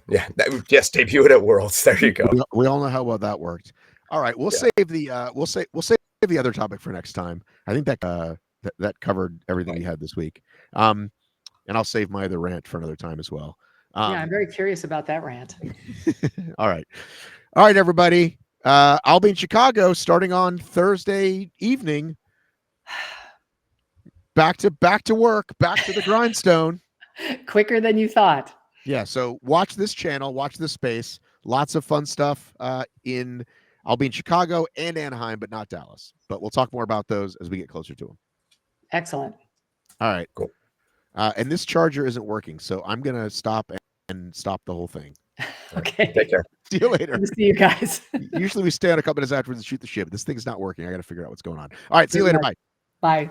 Yeah, just debut it at Worlds. There you go. We all know how well that worked. All right, we'll save the we'll save the other topic for next time. I think that covered everything we had this week. And I'll save my other rant for another time as well. Yeah, I'm very curious about that rant. All right, everybody. I'll be in Chicago starting on Thursday evening. Back to work. Back to the grindstone. Quicker than you thought. Yeah, so watch this channel, watch this space. Lots of fun stuff I'll be in Chicago and Anaheim, but not Dallas. But we'll talk more about those as we get closer to them. Excellent. All right. Cool. And this charger isn't working, so I'm going to stop and stop the whole thing. Okay. Take care. See you later. Good to see you guys. Usually we stay on a couple minutes afterwards and shoot the shit, but this thing's not working. I got to figure out what's going on. All right, see you later. Bye. Bye.